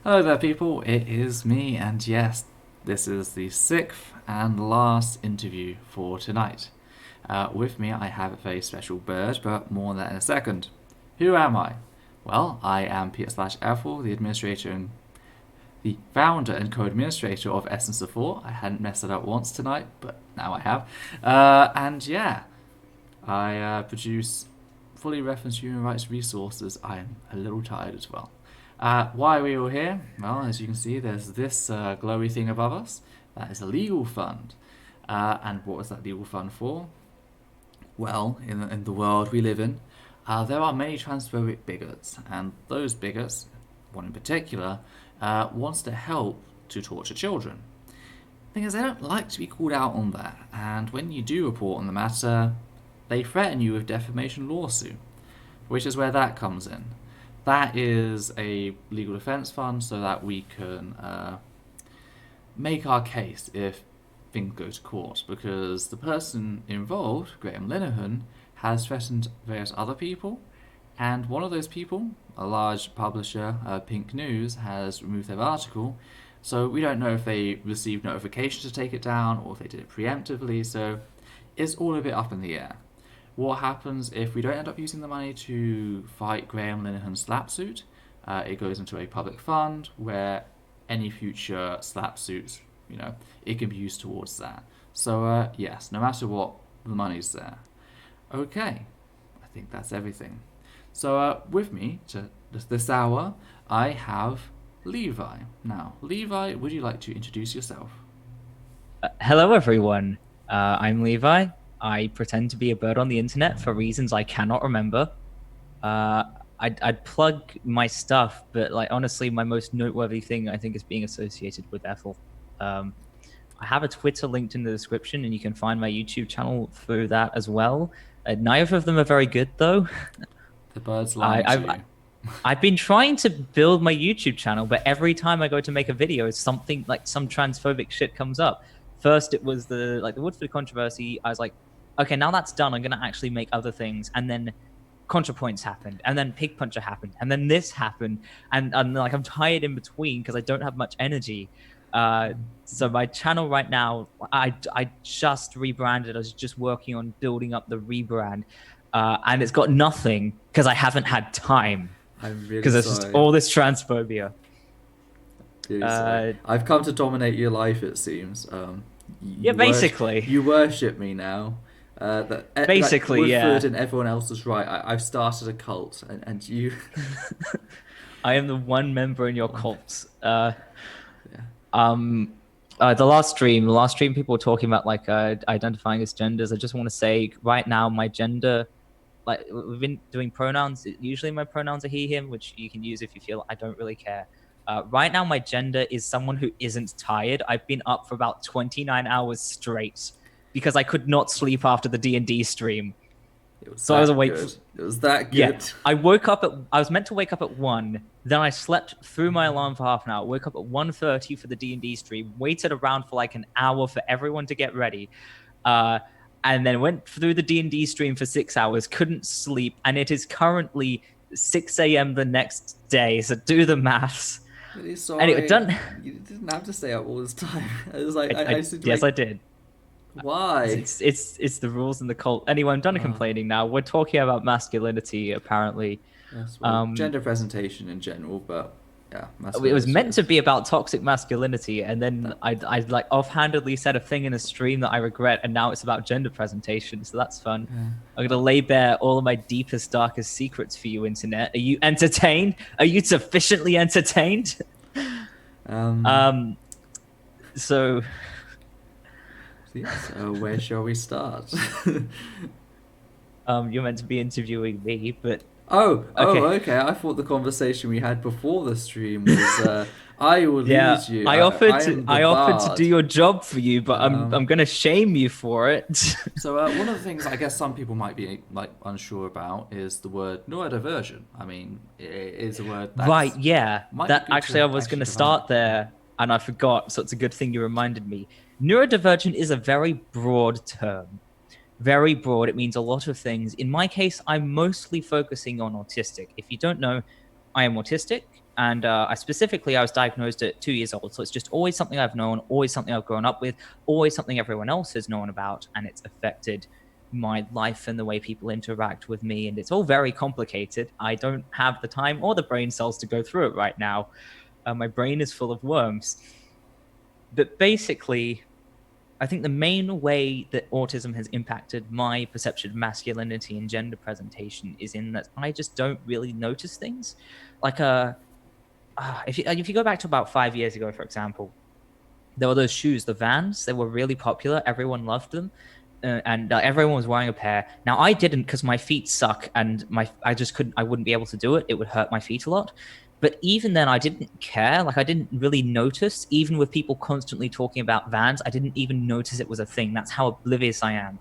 Hello there, people. It is me, and yes, this is the sixth and last interview for tonight. With me, I have a very special bird, but more on that in a second. Who am I? Well, I am Peter slash Ethel, the administrator and the founder and co-administrator of EssenceOfThought. I hadn't messed it up once tonight, but now I have. And yeah, I produce fully referenced human rights resources. I am a little tired as well. Why are we all here? Well, as you can see, there's this glowy thing above us. That is a legal fund. And what was that legal fund for? Well, in the world we live in, there are many transphobic bigots, and those bigots, one in particular, wants to help to torture children. The thing is, they don't like to be called out on that, and when you do report on the matter, they threaten you with defamation lawsuit, which is where that comes in. That is a legal defense fund so that we can make our case if things go to court, because the person involved, Graham Linehan, has threatened various other people, and one of those people, a large publisher, Pink News, has removed their article, so we don't know if they received notification to take it down or if they did it preemptively, so it's all a bit up in the air. What happens if we don't end up using the money to fight Graham Linehan's slap suit? It goes into a public fund where any future slap suits, it can be used towards that. So yes, no matter what, the money's there. Okay, I think that's everything. So with me to this hour, I have Levi. Now, Levi, would you like to introduce yourself? Hello, everyone. I'm Levi. I pretend to be a bird on the internet for reasons I cannot remember. I'd plug my stuff, but honestly, my most noteworthy thing I think is being associated with Ethel. I have a Twitter linked in the description, and you can find my YouTube channel through that as well. Neither of them are very good, though. The bird's I, lying to I've you. I've been trying to build my YouTube channel, but every time I go to make a video, something like some transphobic shit comes up. First, it was the Woodford controversy. I was like, okay, now that's done. I'm gonna actually make other things, and then ContraPoints happened, and then Pig Puncher happened, and then this happened, and I'm tired in between because I don't have much energy. So my channel right now, I just rebranded. I was just working on building up the rebrand, and it's got nothing because I haven't had time I'm really because there's just sorry. all this transphobia. Really sorry. Uh, I've come to dominate your life, it seems. yeah, basically, You worship me now. Like basically, Woodford yeah. and everyone else is right. I've started a cult, and you. I am the one member in your cult. Yeah. Um, the last stream, people were talking about identifying as genders. I just want to say right now, my gender, like we've been doing pronouns. Usually, my pronouns are he, him, which you can use if you feel. I don't really care. Right now, my gender is someone who isn't tired. I've been up for about 29 hours straight because I could not sleep after the D&D stream. It was So I was that awake. good. It was that Yeah, good. I was meant to wake up at 1, then I slept through my alarm for half an hour, woke up at 1:30 for the D&D stream, waited around for like an hour for everyone to get ready, uh, and then went through the D&D stream for 6 hours, couldn't sleep, and it is currently 6 a.m. the next day, so do the maths. Really Anyway, sorry. done. You didn't have to stay up all this time. It was like I just Yes, I like did. why? It's the rules in the cult. Anyway, I'm done Uh, complaining now. We're talking about masculinity, apparently. yes, well, Um, gender presentation in general, but yeah, it was masculinity meant to is be about toxic masculinity, and then that. I like offhandedly said a thing in a stream that I regret, and now it's about gender presentation, so that's fun. Yeah. I'm gonna lay bare all of my deepest darkest secrets for you, internet. Are you entertained? Are you sufficiently entertained? Um. um so Yes. Where shall we start? you're meant to be interviewing me, but Oh, okay. okay. I thought the conversation we had before the stream was, I will Yeah, lead you. I offered I to am the I offered to do bard. your job for you, but I'm Um, gonna shame you for it. so one of the things I guess some people might be like unsure about is the word neurodivergent. I mean, it is a word Right, that's yeah. might be That good actually I to was going actually to define. start there and I forgot, so it's a good thing you reminded me. Neurodivergent is a very broad term. Very broad. It means a lot of things. In my case, I'm mostly focusing on autistic. If you don't know, I am autistic. And I was diagnosed at 2 years old. So it's just always something I've known, always something I've grown up with, always something everyone else has known about. And it's affected my life and the way people interact with me. And it's all very complicated. I don't have the time or the brain cells to go through it right now. My brain is full of worms. But basically, I think the main way that autism has impacted my perception of masculinity and gender presentation is in that I just don't really notice things. Like, if you go back to about 5 years ago, for example, there were those shoes, the Vans. They were really popular. Everyone loved them, and everyone was wearing a pair. Now I didn't because my feet suck, and I just couldn't. I wouldn't be able to do it. It would hurt my feet a lot. But even then, I didn't care. Like I didn't really notice. Even with people constantly talking about Vans, I didn't even notice it was a thing. That's how oblivious I am.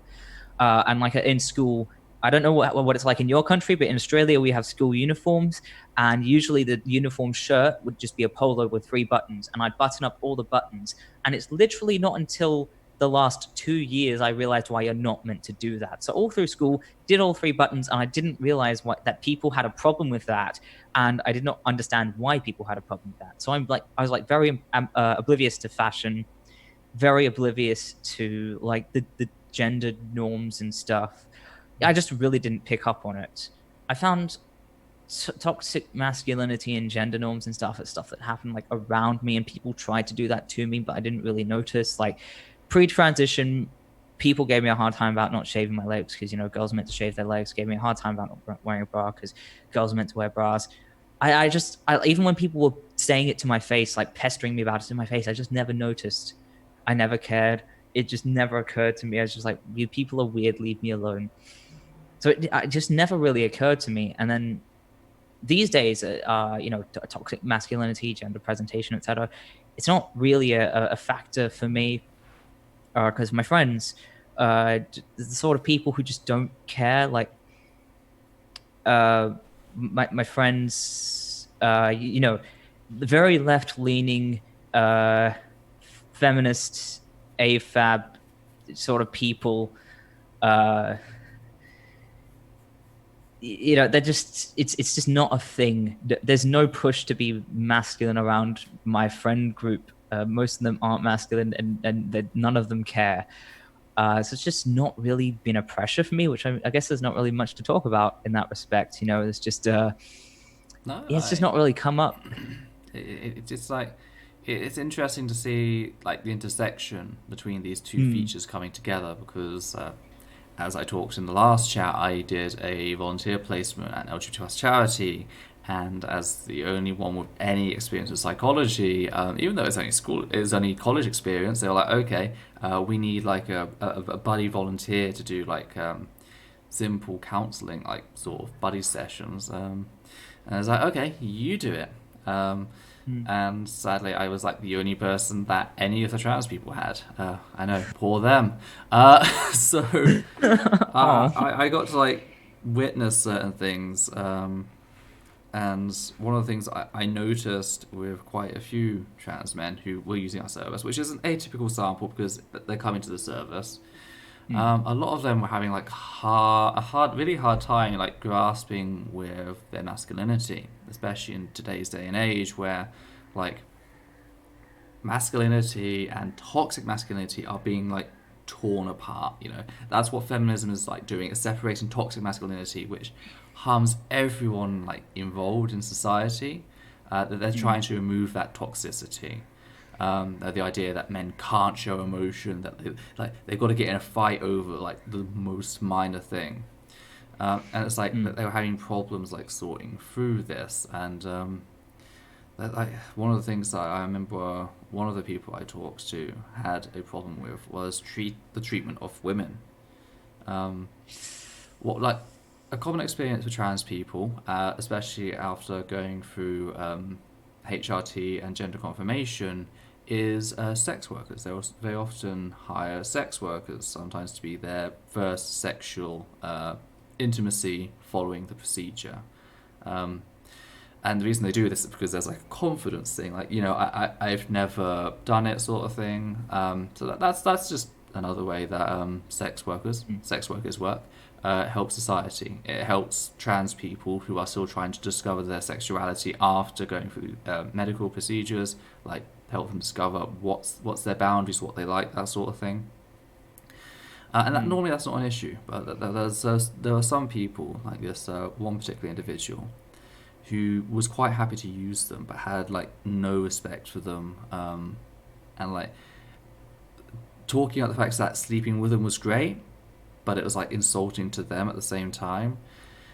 And like in school, I don't know what it's like in your country, but in Australia we have school uniforms, and usually the uniform shirt would just be a polo with 3 buttons, and I'd button up all the buttons. And it's literally not until the last 2 years I realized why you're not meant to do that. So all through school, did all 3 buttons, and I didn't realize that people had a problem with that, and I did not understand why people had a problem with that. So I was like very oblivious to fashion, very oblivious to like the gender norms and stuff. I just really didn't pick up on it. I found toxic masculinity and gender norms and stuff as stuff that happened like around me, and people tried to do that to me, but I didn't really notice. Like pre-transition, people gave me a hard time about not shaving my legs because, you know, girls are meant to shave their legs. Gave me a hard time about not wearing a bra because girls are meant to wear bras. I even when people were saying it to my face, like pestering me about it in my face, I just never noticed. I never cared. It just never occurred to me. I was just like, you people are weird, leave me alone. So it just never really occurred to me. And then these days, you know, toxic masculinity, gender presentation, etc., it's not really a factor for me because my friends, the sort of people who just don't care. Like my friends, you know, very left-leaning, feminist, AFAB sort of people. You know, they're just it's just not a thing. There's no push to be masculine around my friend group. Most of them aren't masculine, and none of them care. So it's just not really been a pressure for me, which I guess there's not really much to talk about in that respect. You know, it's just No, yeah, it's just not really come up. It's like it's interesting to see like the intersection between these two features coming together because as I talked in the last chat, I did a volunteer placement at an LGBT+ charity, and as the only one with any experience with psychology, even though it's only college experience, they were like, okay, we need like a buddy volunteer to do like simple counselling, like sort of buddy sessions. And I was like, okay, you do it. And sadly, I was like the only person that any of the trans people had. I know, poor them. So I got to like witness certain things. And one of the things I noticed with quite a few trans men who were using our service, which is an atypical sample because they're coming to the service, a lot of them were having like really hard time like grasping with their masculinity, especially in today's day and age where like masculinity and toxic masculinity are being like torn apart. You know, that's what feminism is like doing. It's separating toxic masculinity, which harms everyone like involved in society. That they're trying to remove that toxicity. The idea that men can't show emotion, that they've got to get in a fight over like the most minor thing, and it's like that they were having problems like sorting through this. And one of the things that I remember one of the people I talked to had a problem with was the treatment of women. What like a common experience for trans people, especially after going through HRT and gender confirmation, is sex workers. They often hire sex workers, sometimes to be their first sexual intimacy following the procedure. And the reason they do this is because there's like a confidence thing, like, you know, I've never done it sort of thing. So that's just another way that sex workers work. helps society. It helps trans people who are still trying to discover their sexuality after going through medical procedures, like help them discover what's their boundaries, what they like, that sort of thing. And that, normally that's not an issue, but there are some people, like this one particular individual, who was quite happy to use them, but had like no respect for them, and like talking about the fact that sleeping with them was great, but it was like insulting to them at the same time.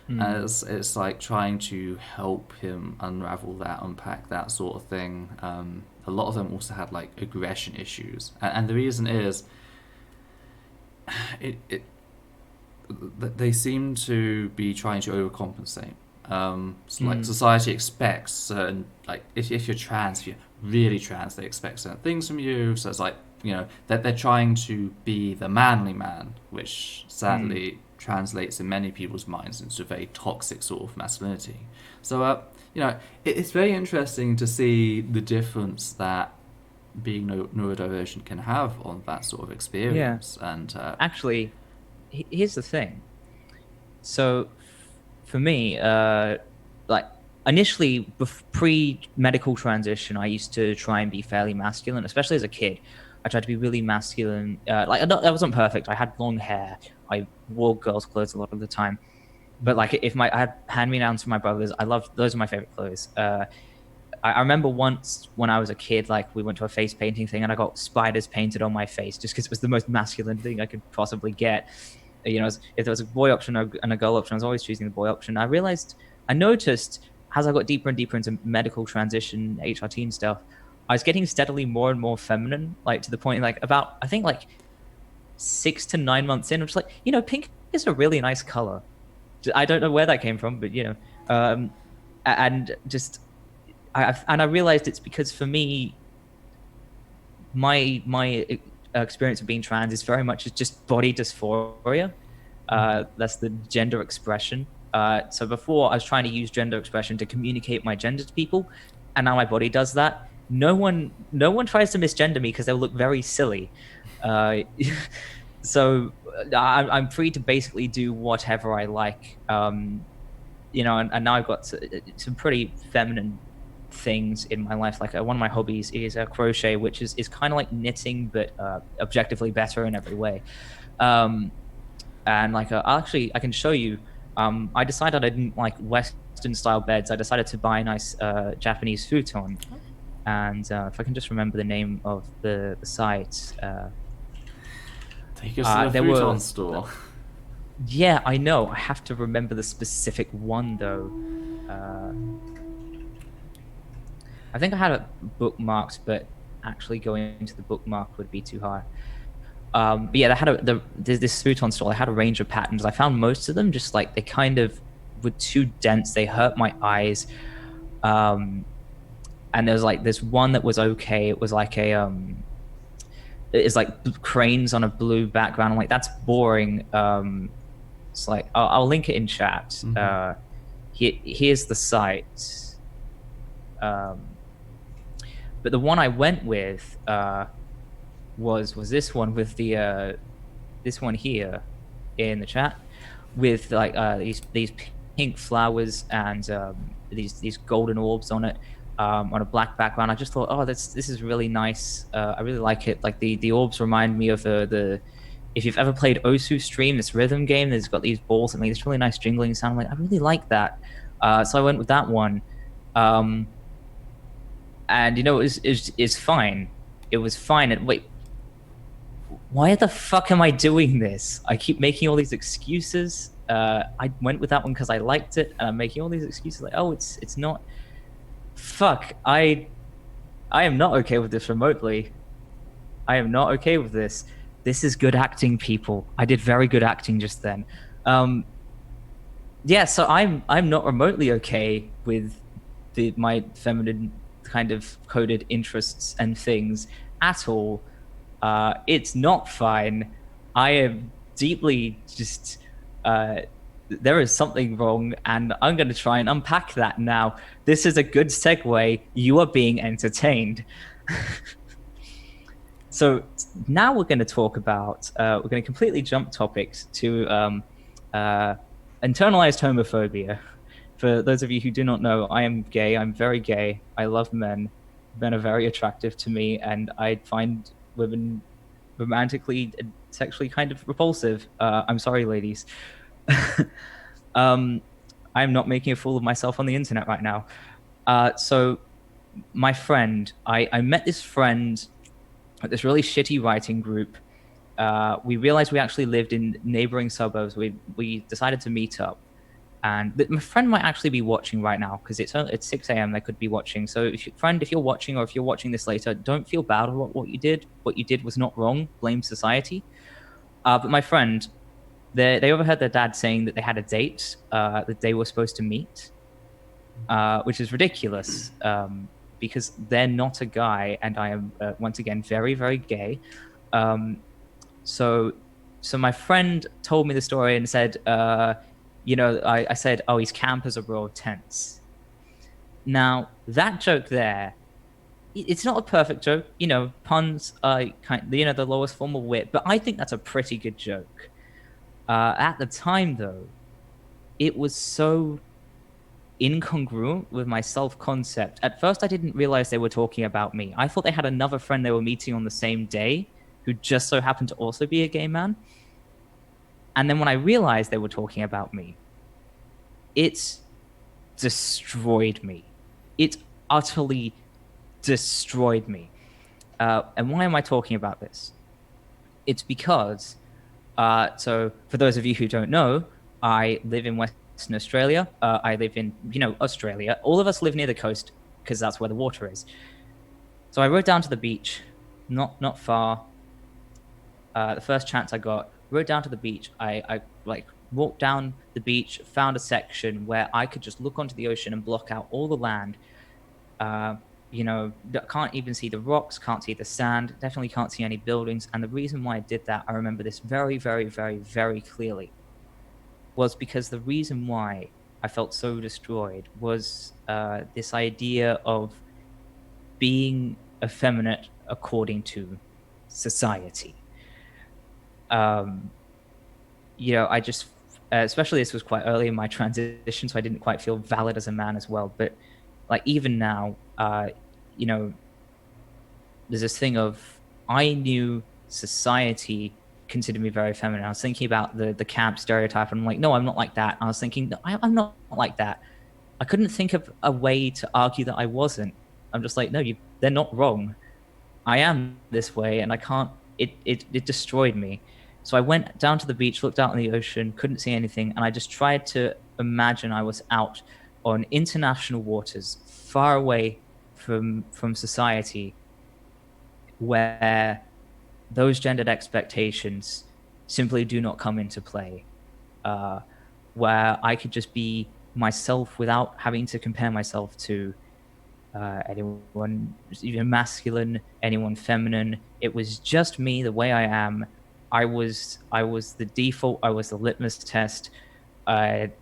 And it's like trying to help him unravel that, unpack that sort of thing. A lot of them also had like aggression issues, and the reason is they seem to be trying to overcompensate. So like society expects certain, like if you're trans, if you're really trans, they expect certain things from you. So it's like, that they're trying to be the manly man, which sadly translates in many people's minds into a very toxic sort of masculinity. So it's very interesting to see the difference that being neurodivergent can have on that sort of experience. And actually, here's the thing. So for me, like initially pre-medical transition, I used to try and be fairly masculine, especially as a kid. I tried to be really masculine. Like I wasn't perfect. I had long hair. I wore girls' clothes a lot of the time. But like if I had hand-me-downs from my brothers, I loved those. Are my favorite clothes. I remember once when I was a kid, like we went to a face painting thing and I got spiders painted on my face just because it was the most masculine thing I could possibly get. If there was a boy option and a girl option, I was always choosing the boy option. I noticed as I got deeper and deeper into medical transition, HRT and stuff, I was getting steadily more and more feminine, like to the point like about, I think like 6 to 9 months in, I'm just like, pink is a really nice color. I don't know where that came from, but and just, I realized it's because for me, my experience of being trans is very much just body dysphoria. That's the gender expression. So before I was trying to use gender expression to communicate my gender to people, and now my body does that. No one tries to misgender me because they'll look very silly. So I'm free to basically do whatever I like. And now I've got some pretty feminine things in my life. Like one of my hobbies is crochet, which is kind of like knitting, but objectively better in every way. And like I can show you. I decided I didn't like Western style beds. I decided to buy a nice Japanese futon. And if I can just remember the name of the site. Take us to the futon store. Yeah, I know. I have to remember the specific one though. I think I had it bookmarked, but actually going into the bookmark would be too hard. But yeah, they had this futon store. They had a range of patterns. I found most of them just like they kind of were too dense. They hurt my eyes. And there was like this one that was okay. It was like it's like cranes on a blue background. I'm like, that's boring. It's like I'll link it in chat. Mm-hmm. Here's the site. But the one I went with was this one with the this one here in the chat with like these pink flowers and these golden orbs on it on a black background. I just thought, oh, this is really nice. I really like it. Like the orbs remind me of the if you've ever played Osu Stream, this rhythm game that's got these balls and make this really nice jingling sound. I'm like, I really like that. So I went with that one. And it's fine. It was fine. And wait, why the fuck am I doing this? I keep making all these excuses. I went with that one because I liked it, and I'm making all these excuses like, oh, it's not. Fuck, I am not okay with this remotely. I am not okay with this. This is good acting, people. I did very good acting just then. Yeah, so I'm not remotely okay with my feminine kind of coded interests and things at all. It's not fine. I am deeply just there is something wrong, and I'm going to try and unpack that now. This is a good segue. You are being entertained. So now we're going to talk about we're going to completely jump topics to uh, internalized homophobia. For those of you who do not know, I am gay. I'm very gay. I love men. Men are very attractive to me, and I find women romantically and sexually kind of repulsive. I'm sorry, ladies. um, I'm not making a fool of myself on the internet right now. So my friend, I met this friend at this really shitty writing group. We realized we actually lived in neighboring suburbs. We decided to meet up, and my friend might actually be watching right now because it's 6 a.m. They could be watching. So, if you're watching, or if you're watching this later, don't feel bad about what you did. What you did was not wrong. Blame society. But my friend, they overheard their dad saying that they had a date that they were supposed to meet, which is ridiculous because they're not a guy, and I am once again very very gay. Um, so so my friend told me the story and said, I said, oh, his campers are real tense. Now that joke there, it's not a perfect joke. Puns are the lowest form of wit, but I think that's a pretty good joke. At the time, though, it was so incongruent with my self-concept. At first, I didn't realize they were talking about me. I thought they had another friend they were meeting on the same day who just so happened to also be a gay man. And then when I realized they were talking about me, it destroyed me. It utterly destroyed me. And why am I talking about this? It's because, so for those of you who don't know, I live in Western Australia. I live in, Australia. All of us live near the coast because that's where the water is. So I rode down to the beach, not far. The first chance I got, rode down to the beach. I like walked down the beach, found a section where I could just look onto the ocean and block out all the land. Can't even see the rocks, can't see the sand, definitely can't see any buildings. And the reason why I did that, I remember this very, very, very, very clearly, was because the reason why I felt so destroyed was this idea of being effeminate according to society. I just, especially this was quite early in my transition, so I didn't quite feel valid as a man as well. But like even now, there's this thing of I knew society considered me very feminine. I was thinking about the camp stereotype, and I'm like, no, I'm not like that. And I was thinking, no, I'm not like that. I couldn't think of a way to argue that I wasn't. I'm just like, no, they're not wrong. I am this way, and I can't. It destroyed me. So I went down to the beach, looked out on the ocean, couldn't see anything, and I just tried to imagine I was out on international waters, far away from society, where those gendered expectations simply do not come into play, where I could just be myself without having to compare myself to anyone even masculine, anyone feminine. It was just me, the way I am. I was the default. I was the litmus test. And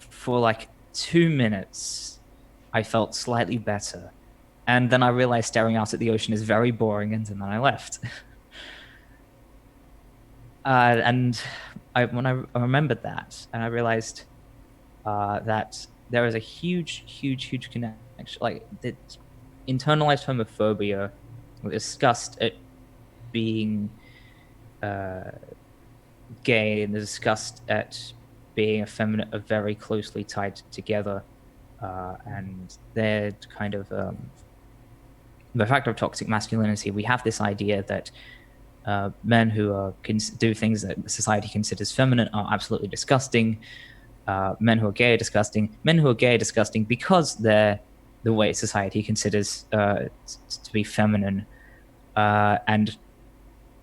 for like 2 minutes, I felt slightly better. And then I realized staring out at the ocean is very boring, and then I left. And when I remembered that, and I realized that there is a huge, huge, huge connection. Like the internalized homophobia, disgust at being gay, and the disgust at being effeminate are very closely tied together. And they're kind of the factor of toxic masculinity. We have this idea that men who do things that society considers feminine are absolutely disgusting. Men who are gay are disgusting. Men who are gay are disgusting because they're the way society considers to be feminine. And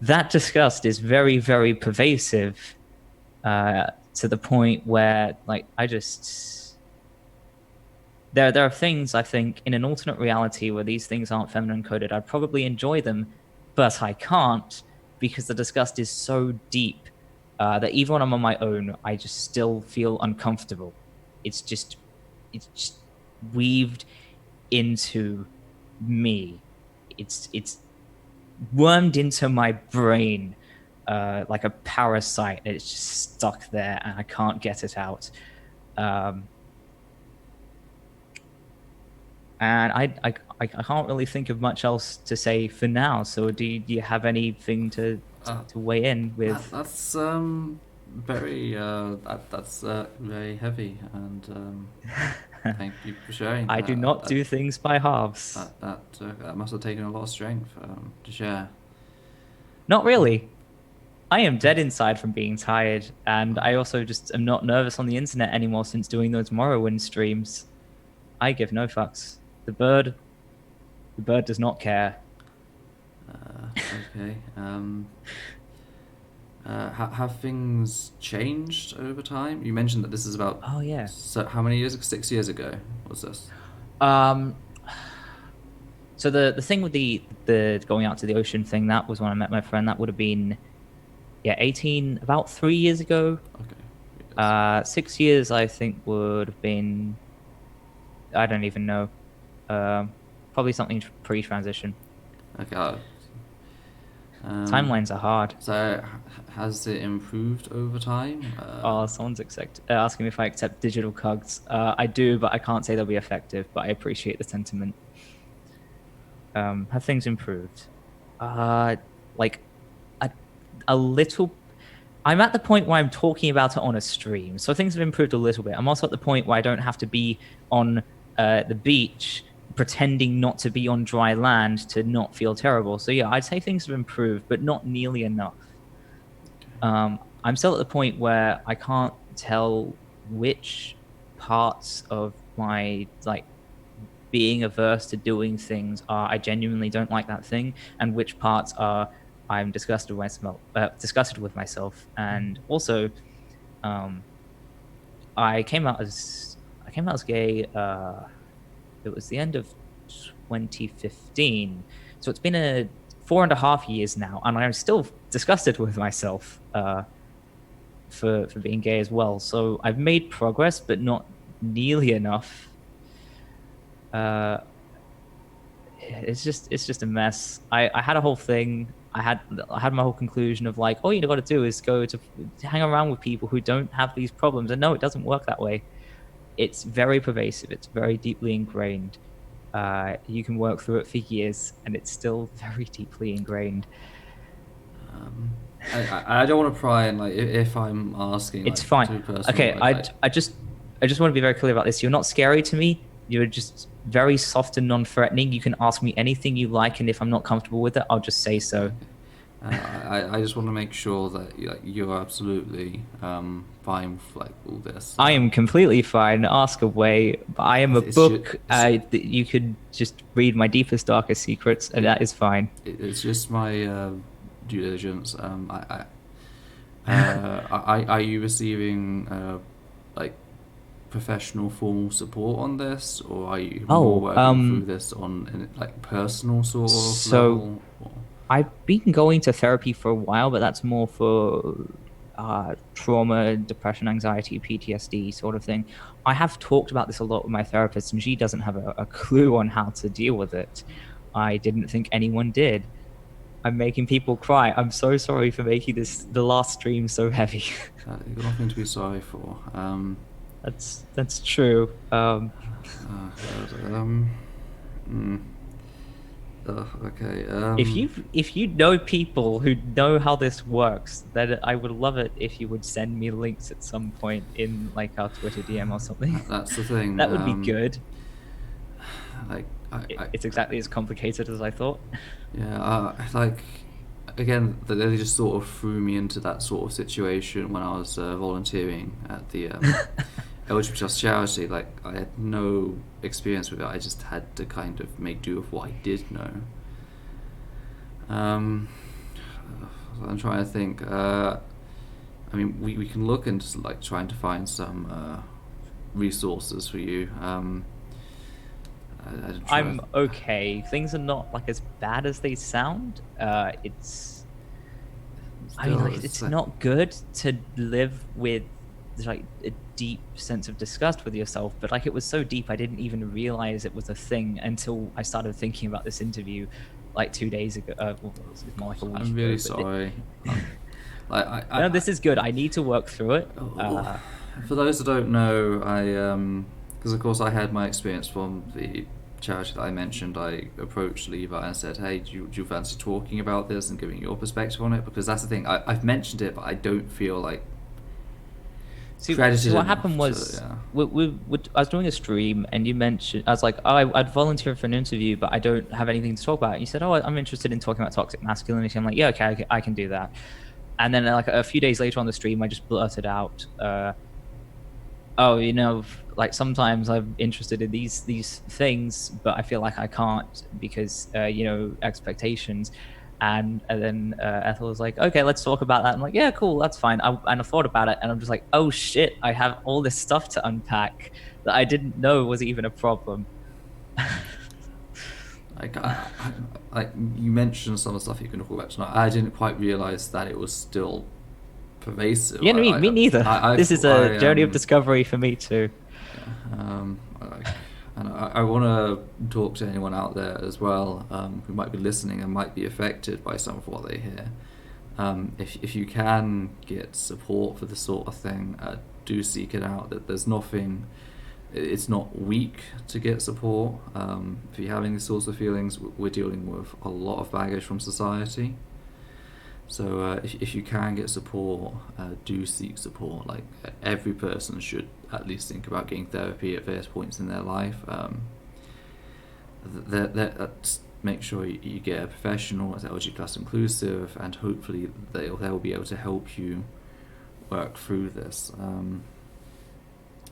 that disgust is very, very pervasive to the point where, like, there are things I think in an alternate reality where these things aren't feminine coded, I'd probably enjoy them, but I can't because the disgust is so deep that even when I'm on my own, I just still feel uncomfortable. It's just weaved into me. It's wormed into my brain like a parasite. It's just stuck there, and I can't get it out. And I can't really think of much else to say for now. So do you have anything to weigh in with? That's that's very heavy, and thank you for sharing I that. do not do things by halves. That must have taken a lot of strength to share. Not really. I am dead inside from being tired, and I also just am not nervous on the internet anymore since doing those Morrowind streams. I give no fucks. The bird does not care. Okay. Have things changed over time? You mentioned that this is about. Oh yeah. So how many years? 6 years ago was this? So the thing with the going out to the ocean thing, that was when I met my friend. That would have been 18, about 3 years ago. Okay. 6 years I think would have been, I don't even know. Probably something pre-transition. Okay. Timelines are hard. So has it improved over time? Someone's asking me if I accept digital cugs. I do, but I can't say they'll be effective, but I appreciate the sentiment. Have things improved? Like a little. I'm at the point where I'm talking about it on a stream, so things have improved a little bit. I'm also at the point where I don't have to be on the beach pretending not to be on dry land to not feel terrible. So yeah, I'd say things have improved, but not nearly enough. I'm still at the point where I can't tell which parts of my being averse to doing things are I genuinely don't like that thing, and which parts are I'm disgusted with myself. And also, I came out as gay. It was the end of 2015, so it's been 4.5 years now, and I'm still disgusted with myself for being gay as well. So I've made progress, but not nearly enough. It's just a mess. I had a whole thing. I had my whole conclusion of all you got to do is go to hang around with people who don't have these problems. And no, it doesn't work that way. It's very pervasive. It's very deeply ingrained. You can work through it for years, and it's still very deeply ingrained. I don't want to pry, and if I'm asking, it's fine. Too personal, Okay, I just want to be very clear about this. You're not scary to me. You're just very soft and non-threatening. You can ask me anything you like, and if I'm not comfortable with it, I'll just say so. I just want to make sure that you're absolutely fine with all this. I am completely fine. Ask away. I am a book. You could just read my deepest, darkest secrets, and that is fine. It's just my due diligence. Are you receiving professional formal support on this, or are you more working through this on personal sort of level? I've been going to therapy for a while, but that's more for trauma, depression, anxiety, PTSD sort of thing. I have talked about this a lot with my therapist, and she doesn't have a clue on how to deal with it. I didn't think anyone did. I'm making people cry. I'm so sorry for making the last stream so heavy. You've got nothing to be sorry for. That's true. Okay. If you know people who know how this works, then I would love it if you would send me links at some point in our Twitter DM or something. That's the thing. That would be good. It's exactly as complicated as I thought. Yeah. Again, they just sort of threw me into that sort of situation when I was volunteering at the LGBT charity. I had no experience with it. I just had to kind of make do with what I did know. I'm trying to think. We can look into trying to find some resources for you. I'm okay. Things are not as bad as they sound. It's not good to live with a deep sense of disgust with yourself, but it was so deep I didn't even realize it was a thing until I started thinking about this interview 2 days ago. It's more like a week I'm really ago, sorry. Like No, this is good. I need to work through it. for those that don't know, because of course I had my experience from the charity that I mentioned. I approached Levi and said, "Hey, do you fancy talking about this and giving your perspective on it?" Because that's the thing. I've mentioned it, but I don't feel like See, credited what enough happened was, to, yeah. I was doing a stream, and you mentioned, I was like, oh, I'd volunteer for an interview, but I don't have anything to talk about. And you said, oh, I'm interested in talking about toxic masculinity. I'm like, yeah, okay, I can do that. And then like a few days later on the stream, I just blurted out, oh, like sometimes I'm interested in these things, but I feel like I can't because expectations. And then Ethel was like, okay, let's talk about that. I'm like, yeah, cool, that's fine. And I thought about it, and I'm just like, oh shit, I have all this stuff to unpack that I didn't know was even a problem. Like, like you mentioned some of the stuff you can talk about tonight. I didn't quite realize that it was still pervasive. Yeah, me neither. This is a journey of discovery for me too. And I want to talk to anyone out there as well who might be listening and might be affected by some of what they hear. If you can get support for this sort of thing, do seek it out. That there's nothing. It's not weak to get support. If you're having these sorts of feelings, we're dealing with a lot of baggage from society. So if you can get support, do seek support. Like every person should at least think about getting therapy at various points in their life. Make sure you get a professional that's LG plus inclusive, and hopefully they'll be able to help you work through this.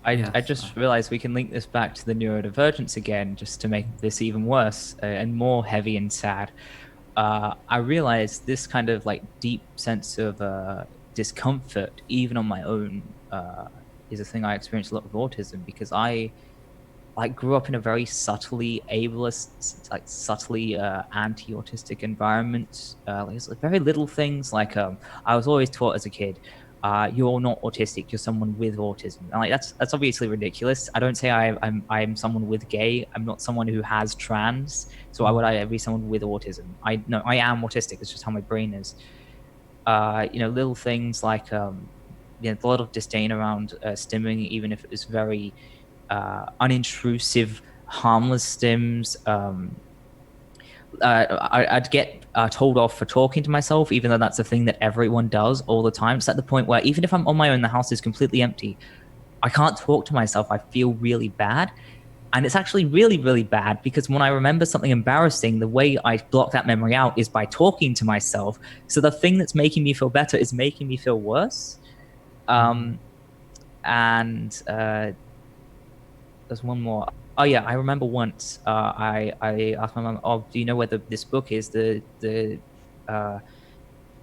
I just realized we can link this back to the neurodivergence again, just to make this even worse and more heavy and sad. I realized this kind of like deep sense of discomfort, even on my own, is a thing I experienced a lot with autism, because I like grew up in a very subtly ableist, like subtly anti-autistic environment. Like it's very little things. Like I was always taught as a kid, you're not autistic, you're someone with autism. And like that's obviously ridiculous. I don't say I'm someone with gay. I'm not someone who has trans. So why would I be someone with autism? I am autistic. It's just how my brain is. Little things like a lot of disdain around stimming, even if it was very unintrusive, harmless stims. I'd get told off for talking to myself, even though that's a thing that everyone does all the time. It's at the point where even if I'm on my own, the house is completely empty, I can't talk to myself. I feel really bad. And it's actually really, really bad, because when I remember something embarrassing, the way I block that memory out is by talking to myself. So the thing that's making me feel better is making me feel worse. And there's one more. Oh yeah, I remember once I asked my mom, "Oh, do you know where this book is? The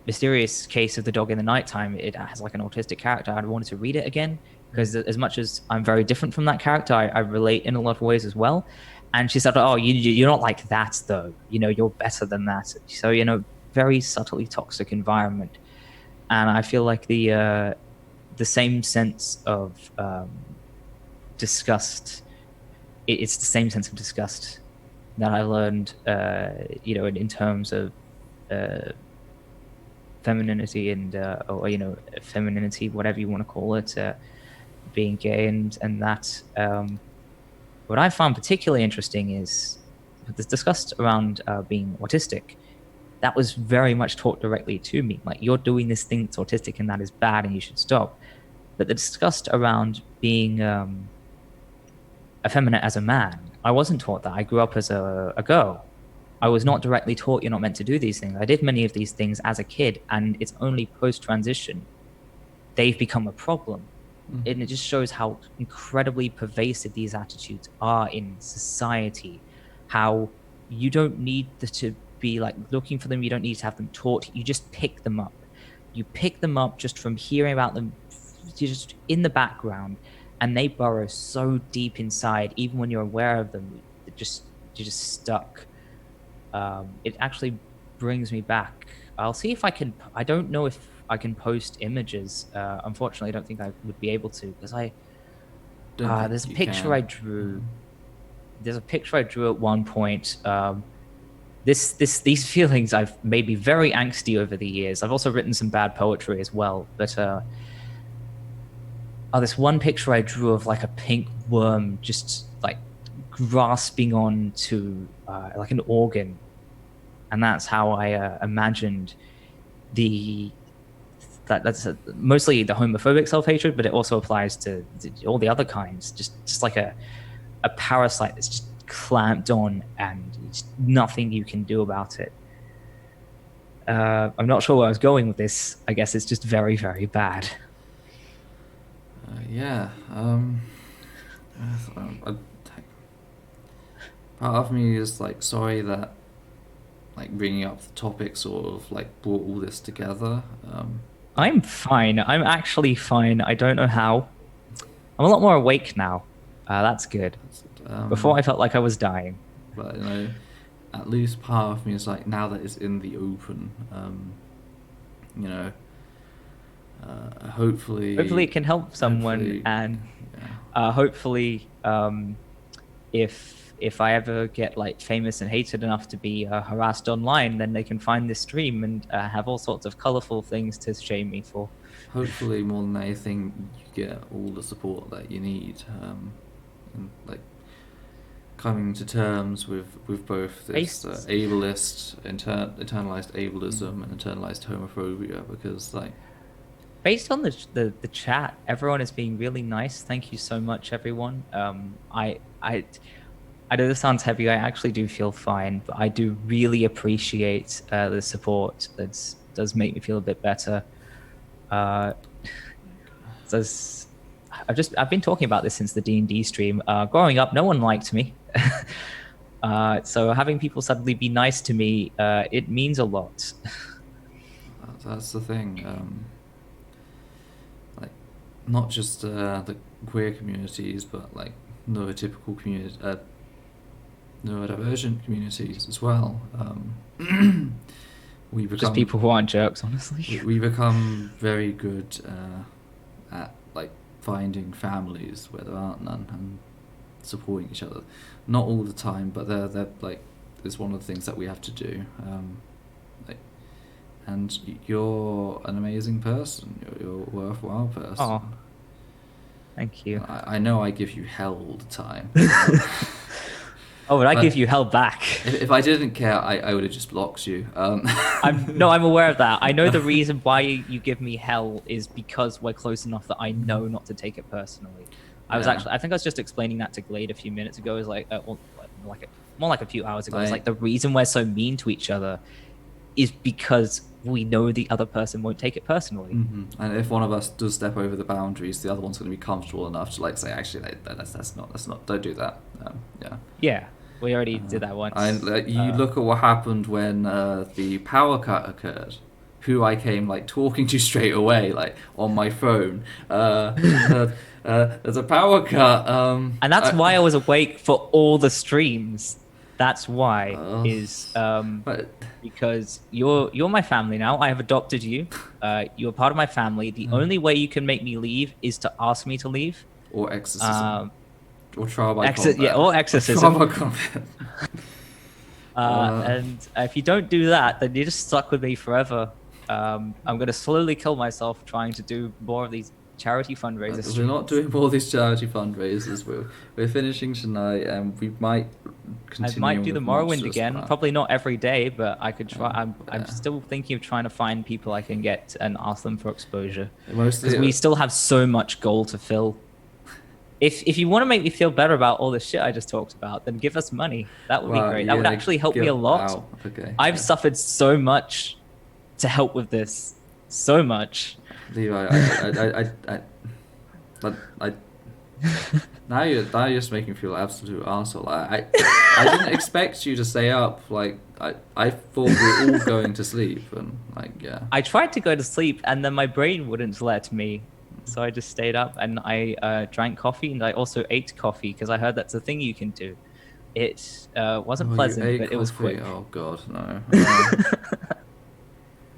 mysterious case of the dog in the nighttime. It has like an autistic character. I wanted to read it again, because as much as I'm very different from that character, I relate in a lot of ways as well." And she said, "Oh, you're not like that though. You're better than that." So very subtly toxic environment, and I feel like the same sense of disgust. It's the same sense of disgust that I learned, in terms of femininity and femininity, whatever you want to call it, being gay, and that. What I found particularly interesting is the disgust around being autistic. That was very much taught directly to me. Like, you're doing this thing that's autistic and that is bad and you should stop. But the disgust around being effeminate as a man, I wasn't taught that. I grew up as a girl. I was not directly taught you're not meant to do these things. I did many of these things as a kid, and it's only post-transition they've become a problem. And it just shows how incredibly pervasive these attitudes are in society, how you don't need to be like looking for them. You don't need to have them taught. You just pick them up. You pick them up just from hearing about them, just in the background, and they burrow so deep inside. Even when you're aware of them, you're just stuck. It actually brings me back. I'll see if I can. I don't know if I can post images. Unfortunately, I don't think I would be able to, because there's a picture I drew. There's a picture I drew at one point these feelings I've made me very angsty over the years. I've also written some bad poetry as well, but this one picture I drew of like a pink worm just like grasping on to like an organ, and that's how I imagined that's mostly the homophobic self-hatred, but it also applies to all the other kinds. Just like a parasite that's just clamped on, and it's nothing you can do about it. I'm not sure where I was going with this. I guess it's just very, very bad. Yeah. Part of me is like sorry that like bringing up the topic sort of like brought all this together. I'm fine. I'm actually fine. I don't know how. I'm a lot more awake now. That's good. Before I felt like I was dying. But you know, at least part of me is like now that it's in the open, you know, hopefully it can help someone, and hopefully if I ever get like famous and hated enough to be harassed online, then they can find this stream and have all sorts of colorful things to shame me for. Hopefully, more than anything, you get all the support that you need, and like coming to terms with both this ableist, internalized ableism and internalized homophobia, because like based on the chat, everyone is being really nice. Thank you so much, everyone. I know this sounds heavy. I actually do feel fine, but I do really appreciate the support. That does make me feel a bit better. I've been talking about this since the D&D stream. Growing up, no one liked me. So having people suddenly be nice to me, it means a lot. That's the thing. Like, not just the queer communities, but like neurotypical communities, neurodivergent communities as well. We become just people who aren't jerks, honestly. We become very good at like finding families where there aren't none and supporting each other. Not all the time, but they're like it's one of the things that we have to do. And you're an amazing person. You're a worthwhile person. Oh, thank you. I know I give you hell all the time. Oh, but I give you hell back. If I didn't care, I would have just blocked you. I'm aware of that. I know the reason why you give me hell is because we're close enough that I know not to take it personally. I think I was just explaining that to Glade a few minutes ago. Is like, more like a few hours ago. It's like the reason we're so mean to each other is because we know the other person won't take it personally. Mm-hmm. And if one of us does step over the boundaries, the other one's going to be comfortable enough to like say, actually, that's not. Don't do that. Yeah. We already did that once. You look at what happened when the power cut occurred. Who I came like talking to straight away, like on my phone. There's a power cut. And that's why I was awake for all the streams. That's why because you're my family now. I have adopted you. You're part of my family. The only way you can make me leave is to ask me to leave. Or exorcism. Or trial by combat. Yeah, or exorcism. Trial by combat. And if you don't do that, then you're just stuck with me forever. I'm going to slowly kill myself trying to do more of these charity fundraisers. We're not doing more of these charity fundraisers. We're finishing tonight, and we might continue. I might do the Morrowind again. Probably not every day, but I could try. I'm still thinking of trying to find people I can get and ask them for exposure. Because we still have so much goal to fill. If you want to make me feel better about all the shit I just talked about, then give us money. That would be great. That would actually help me a lot. Okay. I've suffered so much to help with this. So much. Levi, now you're just making me feel absolute arsehole. I didn't expect you to stay up. Like I thought we were all going to sleep, and like I tried to go to sleep, and then my brain wouldn't let me. So I just stayed up, and I drank coffee, and I also ate coffee because I heard that's a thing you can do. It wasn't pleasant, but it was quick. Oh God, no.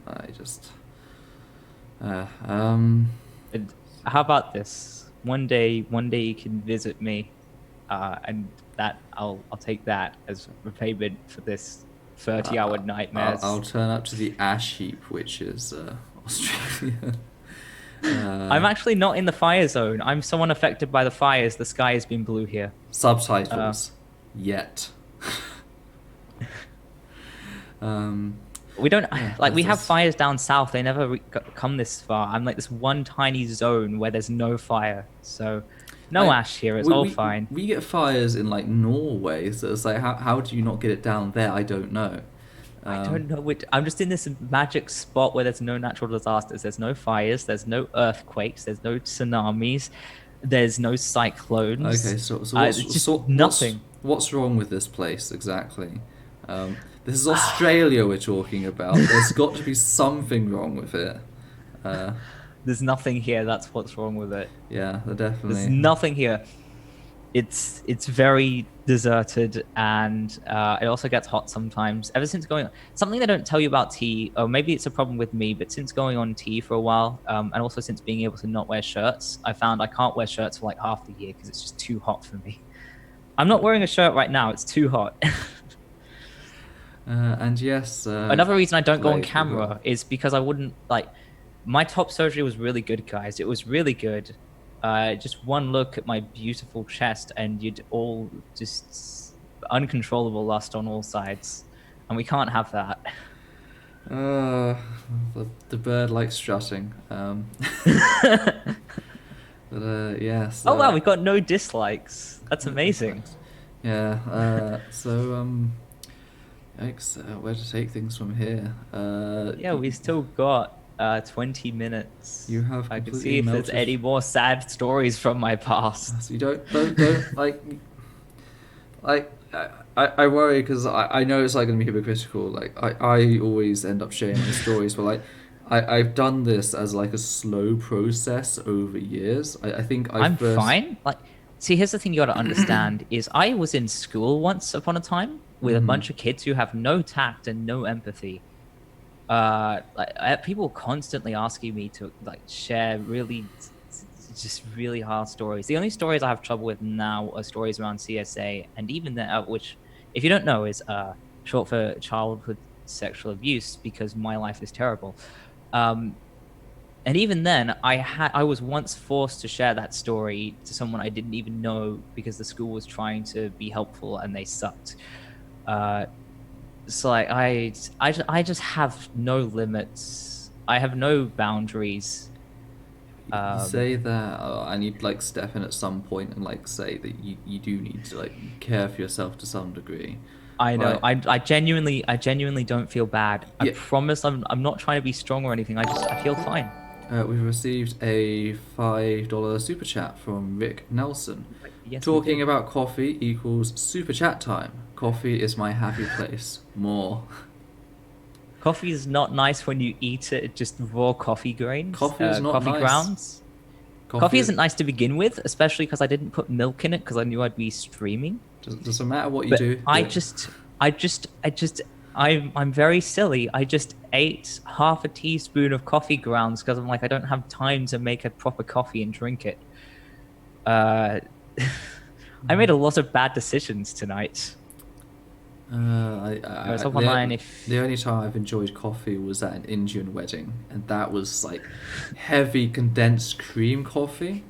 I just. How about this? One day you can visit me, and that I'll take that as repayment for this 30-hour nightmares. I'll turn up to the ash heap, which is Australia. I'm actually not in the fire zone. I'm someone affected by the fires. The sky has been blue here. Subtitles. Yet. We don't we have this. fires down south. They never come this far. I'm like this one tiny zone where there's no fire, so no ash here. It's all fine. We get fires in like Norway, so it's like how do you not get it down there? I don't know. I don't know. I'm just in this magic spot where there's no natural disasters. There's no fires. There's no earthquakes. There's no tsunamis. There's no cyclones. Okay, so nothing. What's wrong with this place exactly? This is Australia we're talking about. There's got to be something wrong with it. There's nothing here. That's what's wrong with it. Yeah, definitely. There's nothing here. It's very deserted, and it also gets hot sometimes. Ever since going on, something they don't tell you about tea, or maybe it's a problem with me, but since going on tea for a while, and also since being able to not wear shirts, I found I can't wear shirts for like half the year because it's just too hot for me. I'm not wearing a shirt right now. It's too hot. And yes, another reason I don't go on camera is because I wouldn't like. My top surgery was really good, guys. It was really good. Just one look at my beautiful chest, and you'd all just uncontrollable lust on all sides, and we can't have that. The bird likes strutting. But yes. Oh wow, we got no dislikes. That's amazing. Yeah. Where to take things from here? Yeah, we still got 20 minutes. You have. I can see if there's any more sad stories from my past. So you don't I worry because I know it's like going to be hypocritical. Like I always end up sharing my stories, but like I've done this as like a slow process over years. I think I'm fine. Like, see, here's the thing you got to understand is I was in school once upon a time with a bunch of kids who have no tact and no empathy. People constantly asking me to like share really hard stories. The only stories I have trouble with now are stories around CSA, and even that, which, if you don't know, is short for childhood sexual abuse, because my life is terrible. And even then, I was once forced to share that story to someone I didn't even know because the school was trying to be helpful and they sucked. So like I just have no limits. I have no boundaries. You say that, and you'd like step in at some point and like say that you do need to like care for yourself to some degree. I know. Right? I genuinely don't feel bad. Yeah. I promise. I'm not trying to be strong or anything. I feel fine. We've received a $5 super chat from Rick Nelson. Yes, talking about coffee equals super chat time. Coffee is my happy place. More. Coffee is not nice when you eat it. Just raw coffee grains. Coffee is not coffee nice. grounds. Coffee isn't nice to begin with, especially because I didn't put milk in it because I knew I'd be streaming. Doesn't matter what you do. I'm very silly. I just ate half a teaspoon of coffee grounds because I'm like, I don't have time to make a proper coffee and drink it. I made a lot of bad decisions tonight. The only time I've enjoyed coffee was at an Indian wedding, and that was like heavy condensed cream coffee.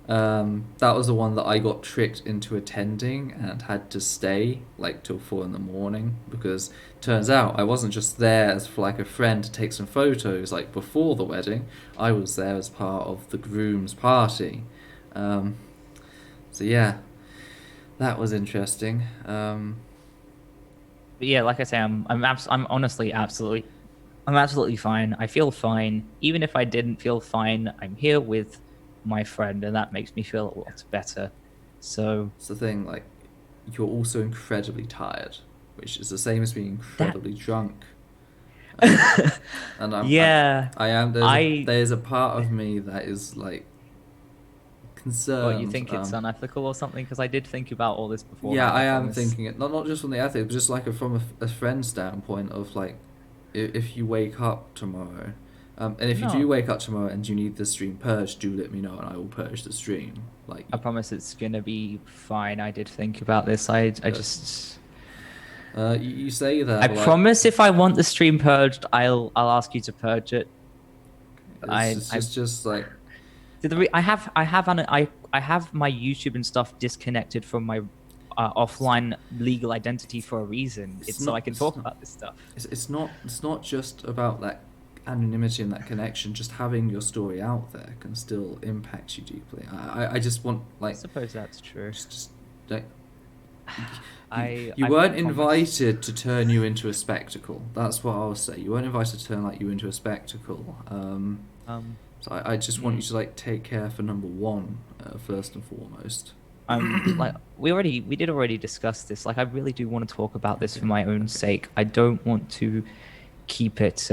That was the one that I got tricked into attending and had to stay like till 4 a.m. because turns out I wasn't just there as for like a friend to take some photos like before the wedding. I was there as part of the groom's party. So yeah, that was interesting. But yeah, like I say, I'm honestly absolutely fine. I feel fine. Even if I didn't feel fine, I'm here with my friend, and that makes me feel a lot better. So it's the thing, like, you're also incredibly tired, which is the same as being incredibly drunk. And there's a part of me that is like concerned. Well, you think it's unethical or something? Because I did think about all this before. Yeah, I am thinking it, not just from the ethics, but just like from a friend's standpoint of like, if you wake up tomorrow, and if you do wake up tomorrow and you need the stream purged, do let me know and I will purge the stream. Like, I promise it's gonna be fine. I did think about this. I just You say that, I but promise if I want the stream purged, I'll ask you to purge it. it's just like I have my YouTube and stuff disconnected from my offline legal identity for a reason. It's so I can talk about this stuff. it's not just about that anonymity and that connection. Just having your story out there can still impact you deeply. I just want I suppose that's true. just like I weren't promise. invited to turn you into a spectacle. That's what I'll say. You weren't invited to turn you into a spectacle. So I just want you to like take care for number one, first and foremost. Like we did already discuss this. Like I really do want to talk about this for my own sake. I don't want to keep it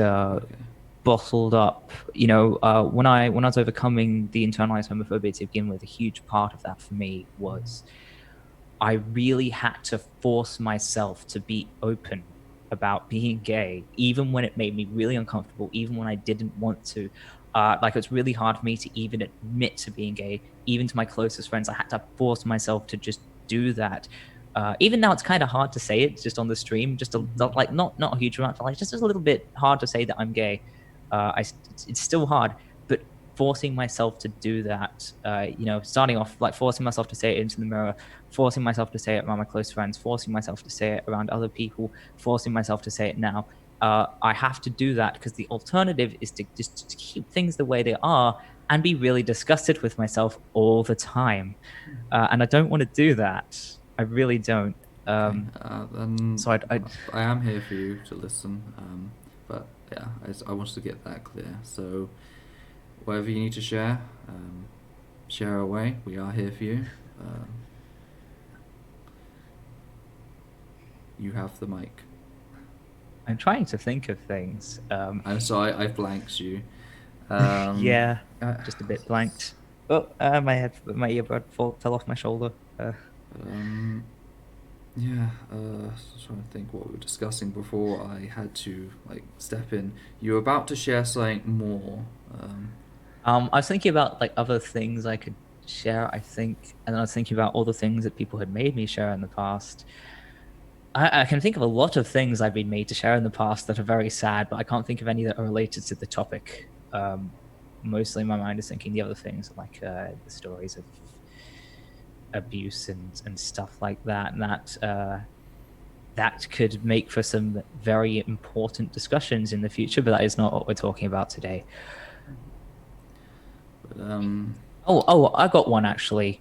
bottled up. When I was overcoming the internalized homophobia to begin with, a huge part of that for me was I really had to force myself to be open about being gay, even when it made me really uncomfortable, even when I didn't want to. Like it's really hard for me to even admit to being gay, even to my closest friends. I had to force myself to just do that. Even now, it's kind of hard to say it just on the stream, just like not a huge amount, like just a little bit hard to say that I'm gay. It's still hard, but forcing myself to do that, starting off like forcing myself to say it into the mirror, forcing myself to say it around my close friends, forcing myself to say it around other people, forcing myself to say it now. I have to do that because the alternative is to just keep things the way they are and be really disgusted with myself all the time. And I don't want to do that. I really don't. So I am here for you to listen. But yeah, I wanted to get that clear. So whatever you need to share, share away. We are here for you. You have the mic. I'm trying to think of things. I'm sorry, I've blanked you. Yeah, just a bit blanked. Oh, my earbud fell off my shoulder. Yeah, just trying to think what we were discussing before I had to like step in. You were about to share something more. I was thinking about like other things I could share, I think, and then I was thinking about all the things that people had made me share in the past. I can think of a lot of things I've been made to share in the past that are very sad, but I can't think of any that are related to the topic. Mostly my mind is thinking the other things, like the stories of abuse and stuff like that, and that could make for some very important discussions in the future, but that is not what we're talking about today. But, I got one actually.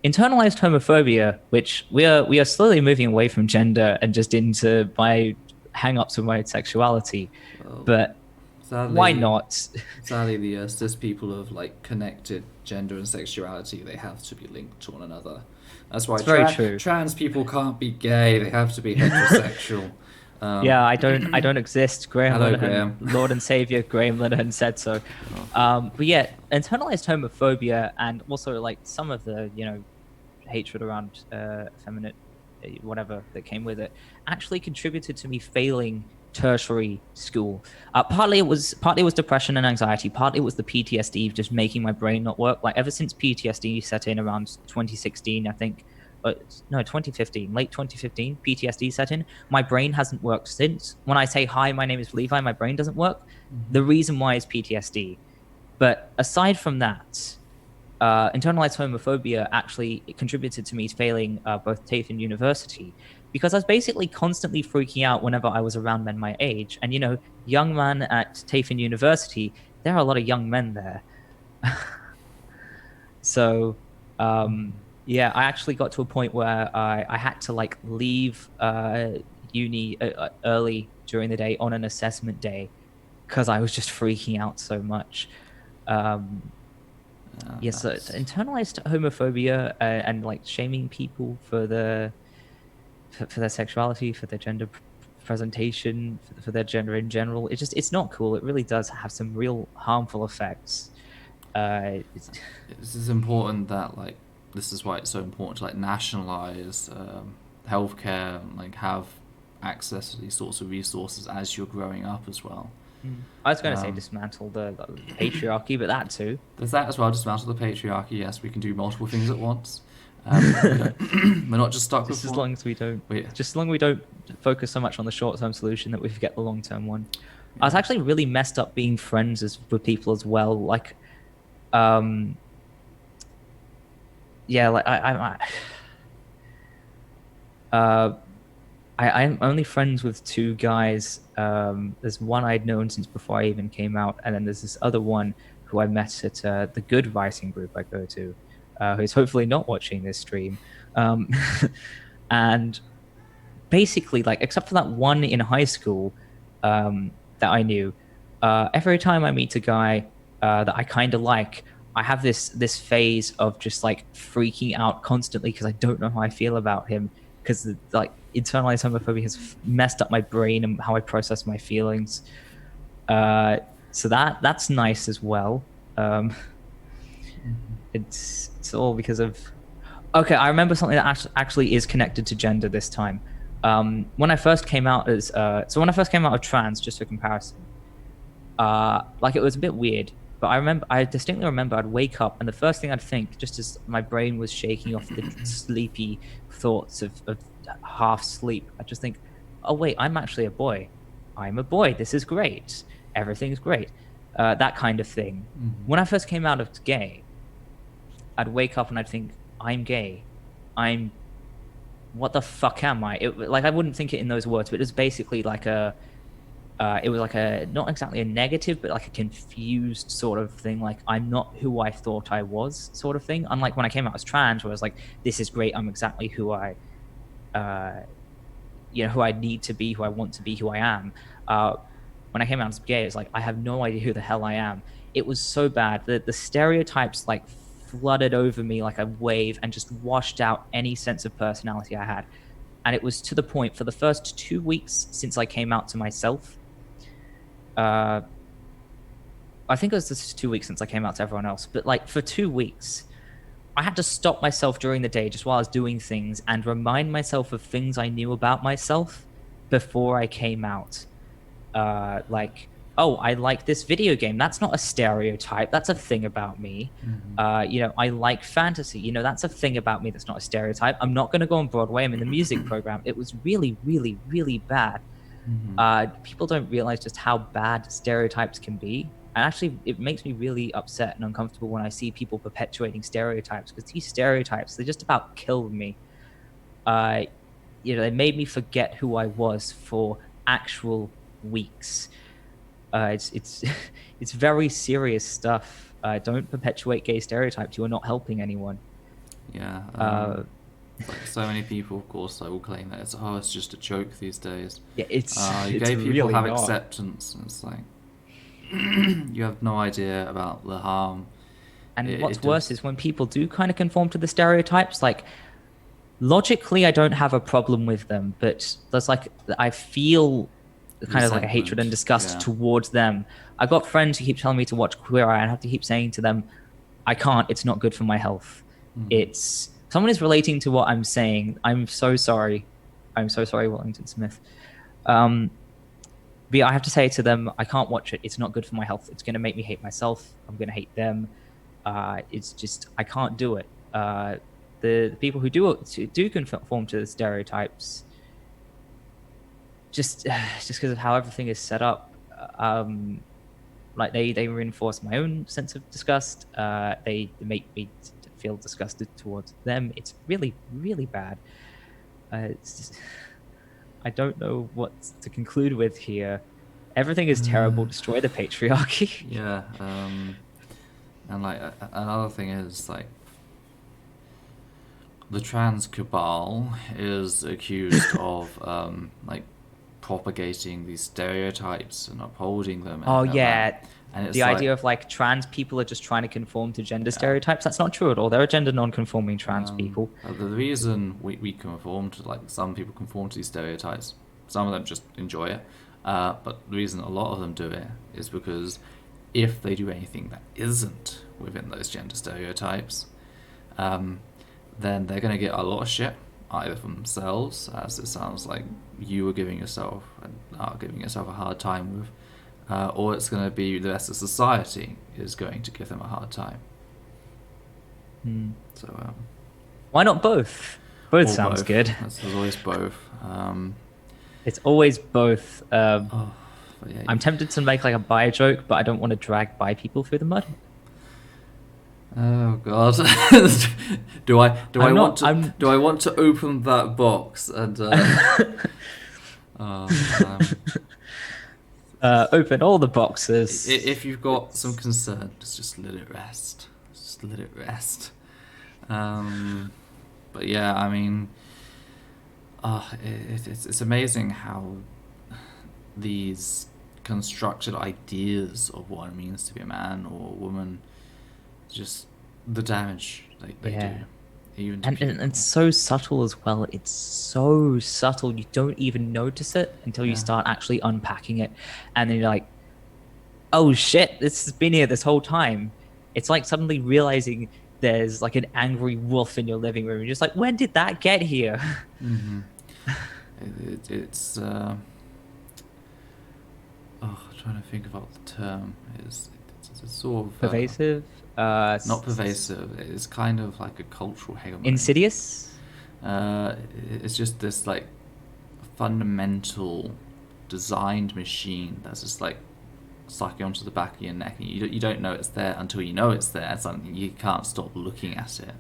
Internalized homophobia, which we are slowly moving away from gender and just into my hang-ups with my sexuality. But sadly, why not? Sadly, the cis people have like connected gender and sexuality. They have to be linked to one another. That's why very true. Trans people can't be gay. They have to be heterosexual. Yeah, I don't exist. Hello, Graham. Lord and Savior Graham Linehan said so. But yeah, internalized homophobia and also like some of the hatred around effeminate whatever that came with it actually contributed to me failing tertiary school. Partly it was depression and anxiety. Partly it was the PTSD just making my brain not work. Like ever since PTSD set in around 2016, I think. 2015, late 2015, PTSD set in. My brain hasn't worked since. When I say, hi, my name is Levi, my brain doesn't work. Mm-hmm. The reason why is PTSD. But aside from that, internalized homophobia actually contributed to me failing both TAFE and university, because I was basically constantly freaking out whenever I was around men my age. And, young man at TAFE and university, there are a lot of young men there. So... yeah, I actually got to a point where I had to like leave uni early during the day on an assessment day because I was just freaking out so much. Yes, so internalized homophobia and like shaming people for their sexuality, for their gender presentation, for their gender in general. It's not cool. It really does have some real harmful effects. This is important that like. This is why it's so important to like nationalize healthcare and like have access to these sorts of resources as you're growing up as well. I was going to say dismantle the patriarchy, but that too. There's that as well, dismantle the patriarchy. Yes, we can do multiple things at once. We're not just stuck Just with as one. long as we don't, We, just as long as we don't focus so much on the short-term solution that we forget the long-term one. I was yeah. actually really messed up being friends with people as well. Like, um, yeah, like uh, I'm only friends with two guys. There's one I'd known since before I even came out, and then there's this other one who I met at the good writing group I go to, who's hopefully not watching this stream. Um, and basically, like, except for that one in high school that I knew, every time I meet a guy that I kind of like, I have this phase of just like freaking out constantly because I don't know how I feel about him because like internalized homophobia has messed up my brain and how I process my feelings. So that's nice as well. Um, it's all because of okay. I remember something that actually is connected to gender this time. When I first came out as when I first came out of trans, just for comparison, like it was a bit weird. But I distinctly remember I'd wake up and the first thing I'd think, just as my brain was shaking off the sleepy thoughts of half sleep, I'd just think, oh wait, I'm actually a boy. I'm a boy. This is great. Everything's great. That kind of thing. When I first came out as gay, I'd wake up and I'd think, I'm gay. I'm what the fuck am I? Like I wouldn't think it in those words, but it was basically like it was like a not exactly a negative, but like a confused sort of thing. Like I'm not who I thought I was, sort of thing. Unlike when I came out as trans, where I was like, this is great. I'm exactly who uh, who I need to be, who I want to be, who I am. When I came out as gay, it's like I have no idea who the hell I am. It was so bad that the stereotypes like flooded over me like a wave and just washed out any sense of personality I had. And it was to the point for the first 2 weeks since I came out to myself. I think it was just 2 weeks since I came out to everyone else, but like for 2 weeks, I had to stop myself during the day just while I was doing things and remind myself of things I knew about myself before I came out. Like, oh, I like this video game. That's not a stereotype. That's a thing about me. I like fantasy. That's a thing about me. That's not a stereotype. I'm not going to go on Broadway. I'm in the music program. It was really, really, really bad. People don't realize just how bad stereotypes can be. And actually, it makes me really upset and uncomfortable when I see people perpetuating stereotypes because these stereotypes, they just about killed me. They made me forget who I was for actual weeks. It's it's very serious stuff. Don't perpetuate gay stereotypes. You are not helping anyone. Yeah. Like so many people, of course, will claim that it's just a joke these days. Yeah, it's Gay people really have not. acceptance, and it's like you have no idea about the harm. And what's worse is when people do kind of conform to the stereotypes. Like logically, I don't have a problem with them, but there's like I feel kind of like a hatred and disgust towards them. I've got friends who keep telling me to watch Queer Eye, and I have to keep saying to them, I can't. It's not good for my health. It's someone is relating to what I'm saying. I'm so sorry. I'm so sorry, Wellington Smith. But I have to say to them, I can't watch it. It's not good for my health. It's going to make me hate myself. I'm going to hate them. It's just I can't do it. The people who do conform to the stereotypes, just because of how everything is set up, like they reinforce my own sense of disgust. They make me feel disgusted towards them. It's really, really bad. It's just, I don't know what to conclude with here. Everything is terrible. Destroy the patriarchy. Yeah. And like another thing is like the trans cabal is accused of like propagating these stereotypes and upholding them. And Oh yeah. And it's the idea of like trans people are just trying to conform to gender stereotypes. That's not true at all. There are gender non-conforming trans people. The reason we conform to, like, some people conform to these stereotypes, some of them just enjoy it, but the reason a lot of them do it is because if they do anything that isn't within those gender stereotypes, then they're going to get a lot of shit, either from themselves, as it sounds like you were giving yourself a hard time with, or it's going to be the rest of society is going to give them a hard time. So Why not both? Both Or sounds both. good. There's always both. It's always both. Oh, but yeah, I'm tempted to make like a bi joke, but I don't want to drag bi people through the mud. oh God. do I I'm want not. to I'm. do I want to open that box and oh man. Open all the boxes. If you've got some concern, just let it rest. Just let it rest. But yeah, I mean, it's amazing how these constructed ideas of what it means to be a man or a woman, just the damage they Yeah. do. Even to And people. it's so subtle as well. It's so subtle. You don't even notice it until you Yeah. start actually unpacking it. And then you're like, oh shit, this has been here this whole time. It's like suddenly realizing there's like an angry wolf in your living room. You're just like, when did that get here? Mm-hmm. It's trying to think about the term. It's sort of Pervasive? not pervasive. It's kind of like a cultural hegemony. Insidious? It's just this like fundamental designed machine that's just like sucking onto the back of your neck, and you don't know it's there until you know it's there. It's something you can't stop looking at it.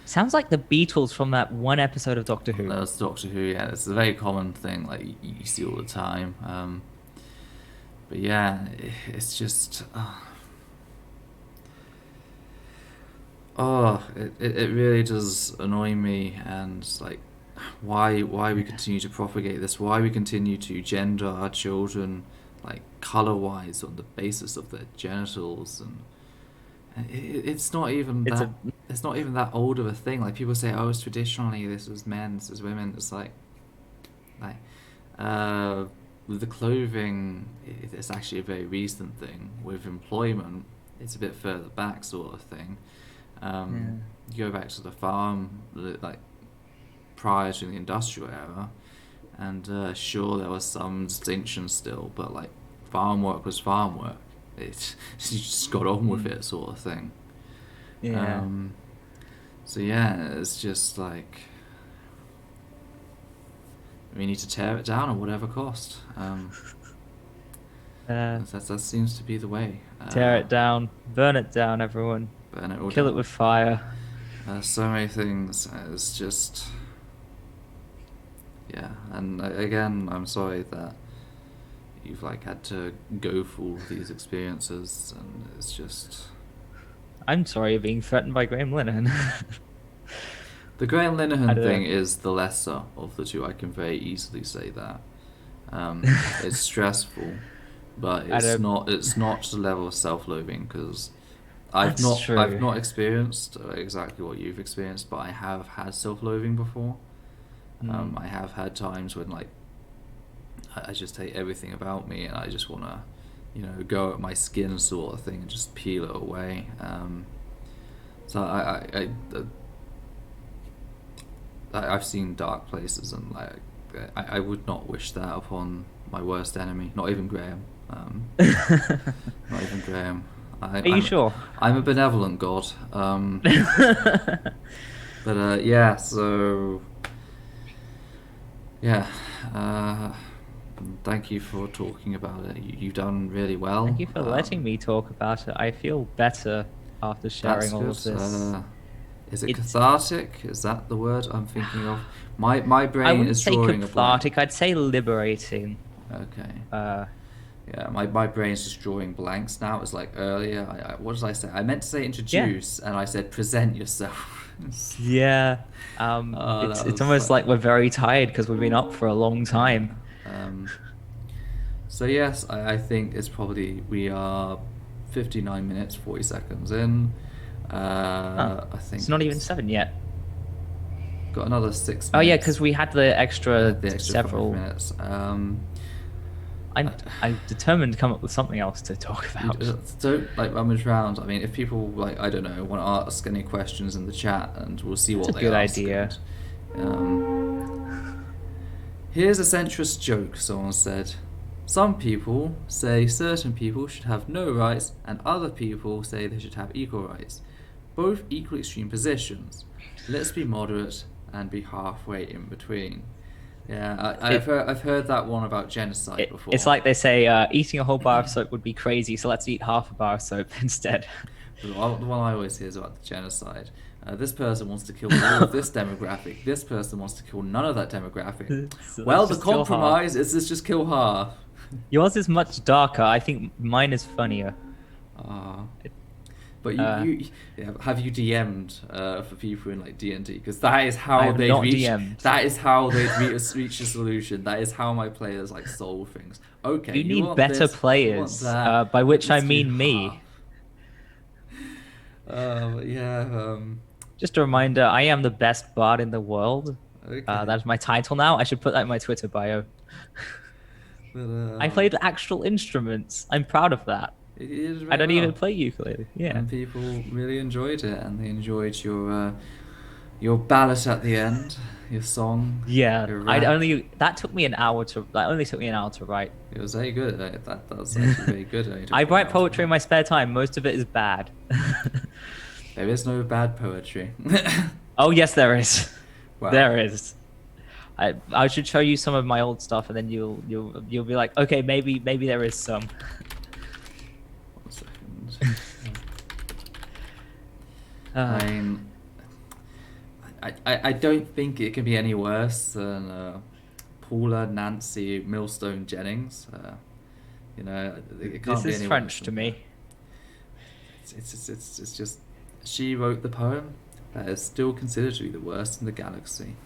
Sounds like the Beatles from that one episode of Doctor Who. That's Doctor Who. Yeah, it's a very common thing like you see all the time. But yeah, it's just. It really does annoy me, and like why we continue to propagate this, why we continue to gender our children like color wise on the basis of their genitals, and it's not even it's not even that old of a thing. Like people say, oh, it's traditionally this was men, this was women. It's like with the clothing, it's actually a very recent thing. With employment, it's a bit further back sort of thing. You go back to the farm, like prior to the industrial era, and sure there was some distinction still, but like farm work was farm work. You just got on with it, sort of thing. Yeah. So yeah, it's just like we need to tear it down at whatever cost. That seems to be the way. Tear it down, burn it down, everyone. Burn it all Kill down. it with fire. So many things. It's just, yeah. And again, I'm sorry that you've like had to go through these experiences, and it's just. I'm sorry you're being threatened by Graham Linehan. The Graham Linehan thing know. is the lesser of the two. I can very easily say that. It's stressful, but it's not. It's not to the level of self-loathing, because I've not experienced exactly what you've experienced, but I have had self-loathing before. I have had times when like I just hate everything about me, and I just want to, go at my skin sort of thing and just peel it away. So I've seen dark places, and like I would not wish that upon my worst enemy. Not even Graham. Not even Graham. Are you sure? I'm a benevolent god. But yeah. So yeah. Thank you for talking about it. You've done really well. Thank you for letting me talk about it. I feel better after sharing all of this. Is it cathartic? Is that the word I'm thinking of? My brain is drawing a blank. I wouldn't say cathartic. I'd say liberating. Okay. Yeah, my brain's just drawing blanks now. It's like earlier. What did I say? I meant to say introduce, and I said present yourself. Yeah. It's almost like we're very tired because we've been up for a long time. So yes, I think it's probably we are 59 minutes 40 seconds in. I think it's not even 7 yet. Got another 6 minutes. Oh yeah, because we had the extra several 5 minutes. I'm determined to come up with something else to talk about. Don't like rummage around. I mean, if people like, I don't know, want to ask any questions in the chat, and we'll see what they ask. That's a good idea. Here's a centrist joke. Someone said, some people say certain people should have no rights, and other people say they should have equal rights. Both equal extreme positions. let's be moderate and be halfway in between. Yeah, I've heard that one about genocide before. It's like they say, eating a whole bar of soap would be crazy, so let's eat half a bar of soap instead. The one I always hear is about the genocide. This person wants to kill all of this demographic. This person wants to kill none of that demographic. So Well, let's the just kill compromise is let's just kill half. Yours is much darker. I think mine is funnier. But you have you DM'd for people in like D&D? Because that is I how have they not reach. DM'd. That is how they reach a solution. That is how my players like solve things. Okay, You need want better this, you players, want that, by which I let's do mean me. Yeah. Just a reminder, I am the best bard in the world. Okay. That's my title now. I should put that in my Twitter bio. But, I played actual instruments. I'm proud of that. it is I don't very even well. play ukulele. Yeah. And people really enjoyed it, and they enjoyed your ballad at the end, your song. Yeah. your rap. That only took me an hour to write. It was very good. That's actually very good. I write poetry in my spare time. Most of it is bad. There is no bad poetry. Oh yes, there is. Wow. There is. I should show you some of my old stuff, and then you'll be like, okay, maybe there is some. 1 second. I mean, I don't think it can be any worse than Paula Nancy Millstone Jennings. You know, it can't This be is any French worse to than me. It's just she wrote the poem that is still considered to be the worst in the galaxy.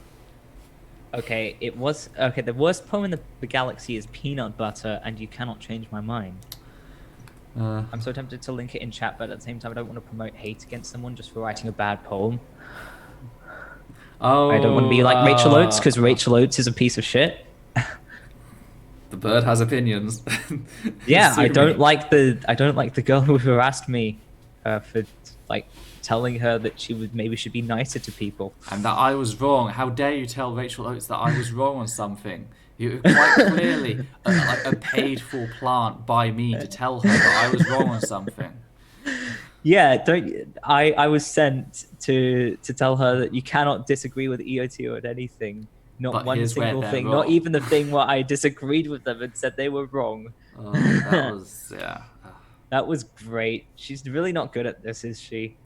Okay, the worst poem in the galaxy is Peanut Butter, and you cannot change my mind. I'm so tempted to link it in chat, but at the same time, I don't want to promote hate against someone just for writing a bad poem. Oh, I don't want to be like Rachel Oates, because Rachel Oates is a piece of shit. The bird has opinions. Yeah, Sue I me. don't like the girl who harassed me for like telling her that maybe should be nicer to people. And that I was wrong. How dare you tell Rachel Oates that I was wrong on something? You quite clearly like a paid for plant by me to tell her that I was wrong on something. Yeah, I was sent to tell her that you cannot disagree with EOT or anything. Not But one here's where single they're thing. wrong. Not even the thing where I disagreed with them and said they were wrong. Oh, that was That was great. She's really not good at this, is she?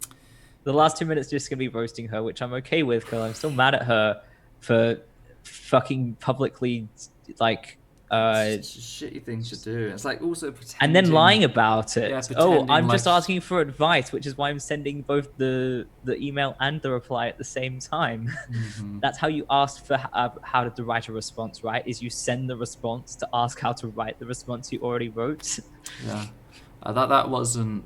The last 2 minutes just gonna be roasting her, which I'm okay with because I'm still mad at her for fucking publicly like it's a shitty thing to do. It's like also pretending. and then lying about it. Yeah, Oh, pretending I'm just like- asking for advice, which is why I'm sending both the email and the reply at the same time. Mhm. That's how you ask for how to write a response, right? Is you send the response to ask how to write the response you already wrote. Yeah. That wasn't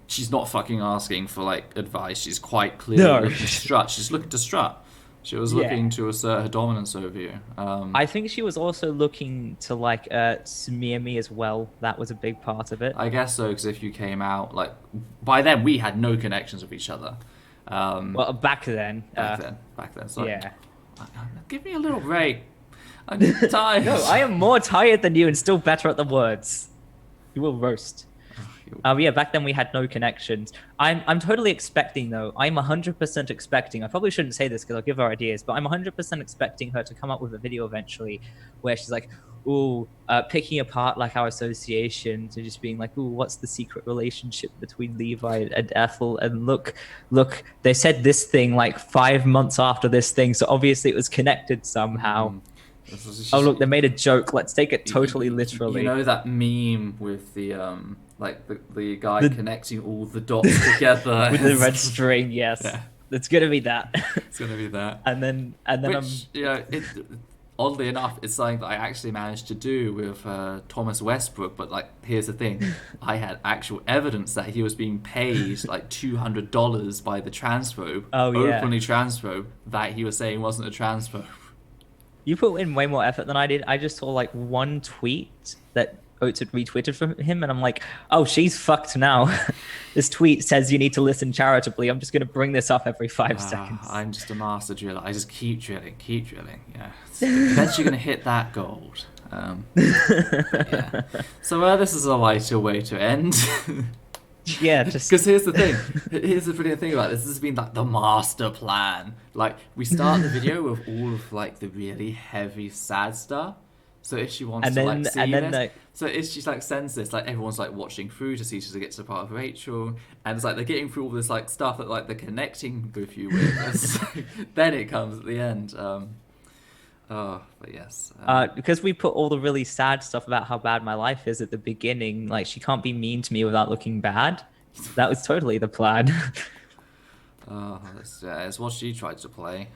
she's not fucking asking for like advice. She's quite clearly No. looking to strut. She's looking to strut. She was looking Yeah. to assert her dominance over you. I think she was also looking to like smear me as well. That was a big part of it. I guess so, because if you came out like by then we had no connections with each other. Well, back then. Back then. So Yeah. give me a little break. I'm tired. No, I am more tired than you and still better at the words. You will roast. Yeah, back then we had no connections. I'm totally expecting though. I'm 100% expecting. I probably shouldn't say this because I'll give her ideas, but I'm 100% expecting her to come up with a video eventually where she's like, "Ooh, picking apart like our association to just being like, ooh, what's the secret relationship between Levi and Ethel? And look, they said this thing like 5 months after this thing, so obviously it was connected somehow." Oh look, they made a joke. Let's take it totally literally. You know that meme with the like the guy connecting all the dots together with the red string? Yes, Yeah. It's gonna be that. It's gonna be that. and then Which, you know, oddly enough, it's something that I actually managed to do with Thomas Westbrook. But like, here's the thing: I had actual evidence that he was being paid like $200 by the transphobe, openly transphobe, that he was saying wasn't a transphobe. You put in way more effort than I did. I just saw like one tweet that Oates had retweeted from him, and I'm like, oh, she's fucked now. This tweet says you need to listen charitably. I'm just going to bring this up every 5 seconds. I'm just a master driller. I just keep drilling. Yeah, eventually going to hit that gold. Yeah. So this is a lighter way to end. Yeah, just Because here's the thing. Here's the brilliant thing about this. This has been like the master plan. Like we start the video with all of like the really heavy, sad stuff. So if she wants and to like then see this, like so if she like sends this, like everyone's like watching through to see to get to the part of Rachel, and it's like they're getting through all this like stuff that like they're connecting with you with. And so, then it comes at the end. Oh, but yes. because we put all the really sad stuff about how bad my life is at the beginning, like she can't be mean to me without looking bad. That was totally the plan. Oh, it's what she tried to play.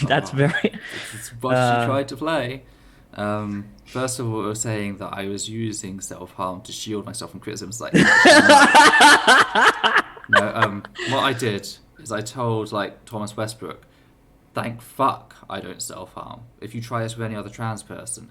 That's Oh, very. it's what she tried to play. First of all, we were saying that I was using self-harm to shield myself from criticism. It's like, no, what I did is I told like Thomas Westbrook, thank fuck I don't self-harm. If you try this with any other trans person,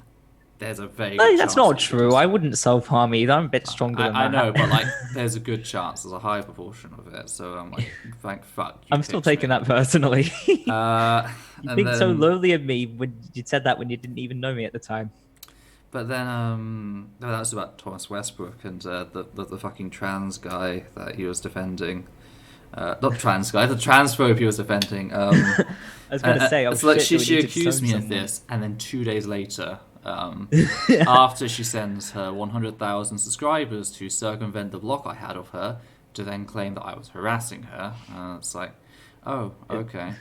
there's a very good That's chance not that you true. just- I wouldn't self-harm either. I'm a bit stronger than I that. know, but like, there's a good chance. There's a high proportion of it. So I'm like, thank fuck. You I'm still picked taking me. that personally. You And think so then- lowly of me when you said that when you didn't even know me at the time. But then, no, that was about Thomas Westbrook and the fucking trans guy that he was defending. Not trans guy, the transphobe he was defending. I was going to say, oh, it's like shit, do we she need to accused me disown of someone? this, and then 2 days later, after she sends her 100,000 subscribers to circumvent the block I had of her, to then claim that I was harassing her, it's like, oh, okay.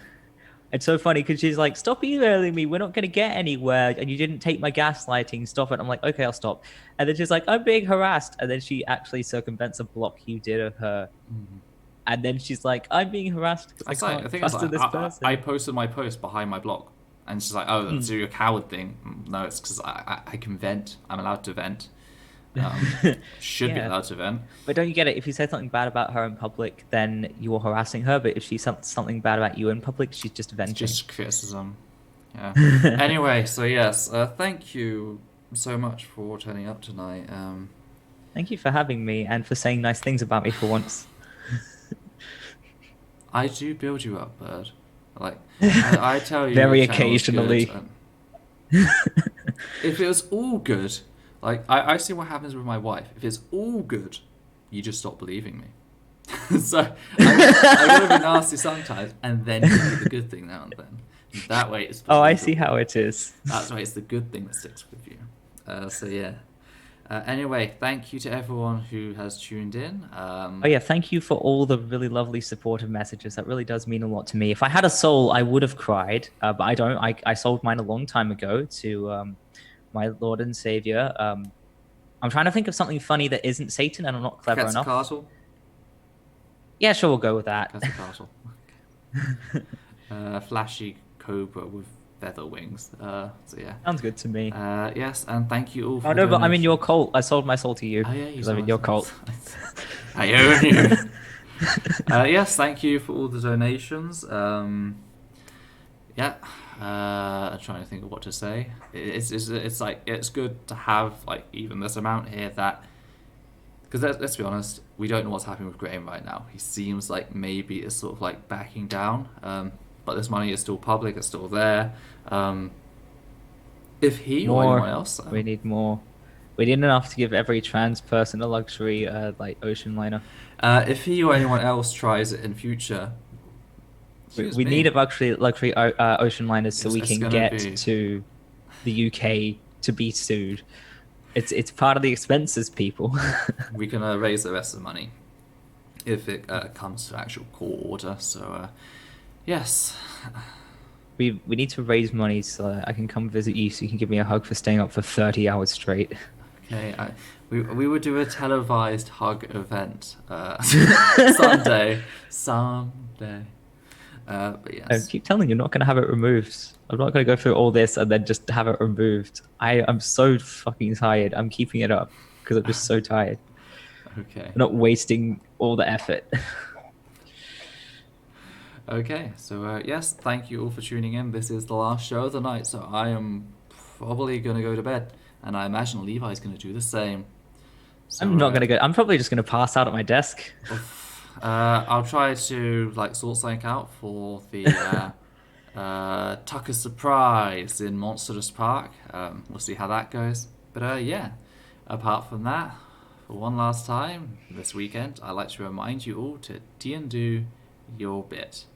It's so funny because she's like, stop emailing me. We're not going to get anywhere. And you didn't take my gaslighting. Stop it. I'm like, okay, I'll stop. And then she's like, I'm being harassed. And then she actually circumvents a block you did of her. And then she's like, I'm being harassed because I can't trust this person. I posted my post behind my block, and she's like, "Oh, that's your coward thing." No, it's because I can vent. I'm allowed to vent. Should be Yeah. allowed to vent. But don't you get it? If you say something bad about her in public, then you're harassing her. But if she said something bad about you in public, she's just venting. Just criticism. Yeah. Anyway, so yes, thank you so much for turning up tonight. Thank you for having me and for saying nice things about me for once. I do build you up, Bird. Like I tell you, Very your channel's occasionally. good, and if it was all good, like I see what happens with my wife. If it's all good, you just stop believing me. So I gotta be nasty sometimes, and then you do the good thing now and then. That way it's. Oh, I see how it is. That's why it's the good thing that sticks with you. So yeah. Anyway, thank you to everyone who has tuned in. Oh yeah, thank you for all the really lovely supportive messages. That really does mean a lot to me. If I had a soul, I would have cried, but I don't. I sold mine a long time ago to my Lord and Savior. I'm trying to think of something funny that isn't Satan, and I'm not clever enough. Castle. Yeah, sure, we'll go with that. Castle. Flashy cobra with feather wings. So yeah. Sounds good to me. Yes, and thank you all for Oh no, but I'm in donation. your cult. I sold my soul to you. Oh yeah, you Because I'm in your cult. I own you. Yes, thank you for all the donations. Yeah, I'm trying to think of what to say. It's like it's good to have like even this amount here that because let's be honest, we don't know what's happening with Graham right now. He seems like maybe it's sort of like backing down. But this money is still public. It's still there. If he or anyone else, We need more. We need enough to give every trans person a luxury like ocean liner. if he or anyone else tries it in future, We need a luxury ocean liners so we It's can gonna get be- to the UK to be sued. It's part of the expenses, people. We can raise the rest of the money if it comes to actual court order. So, yes. we need to raise money so I can come visit you so you can give me a hug for staying up for 30 hours straight. Okay, we would do a televised hug event someday. But I yes. keep telling you, I'm not going to have it removed. I'm not going to go through all this and then just have it removed. I'm so fucking tired. I'm keeping it up because I'm just so tired. Okay. I'm not wasting all the effort. Okay, so yes, thank you all for tuning in. This is the last show of the night, so I am probably going to go to bed. And I imagine Levi's going to do the same. So, I'm not going to go. I'm probably just going to pass out at my desk. I'll try to like sort something out for the Tucker surprise in Monsters Park. We'll see how that goes. But yeah, apart from that, for one last time this weekend, I'd like to remind you all to do your bit.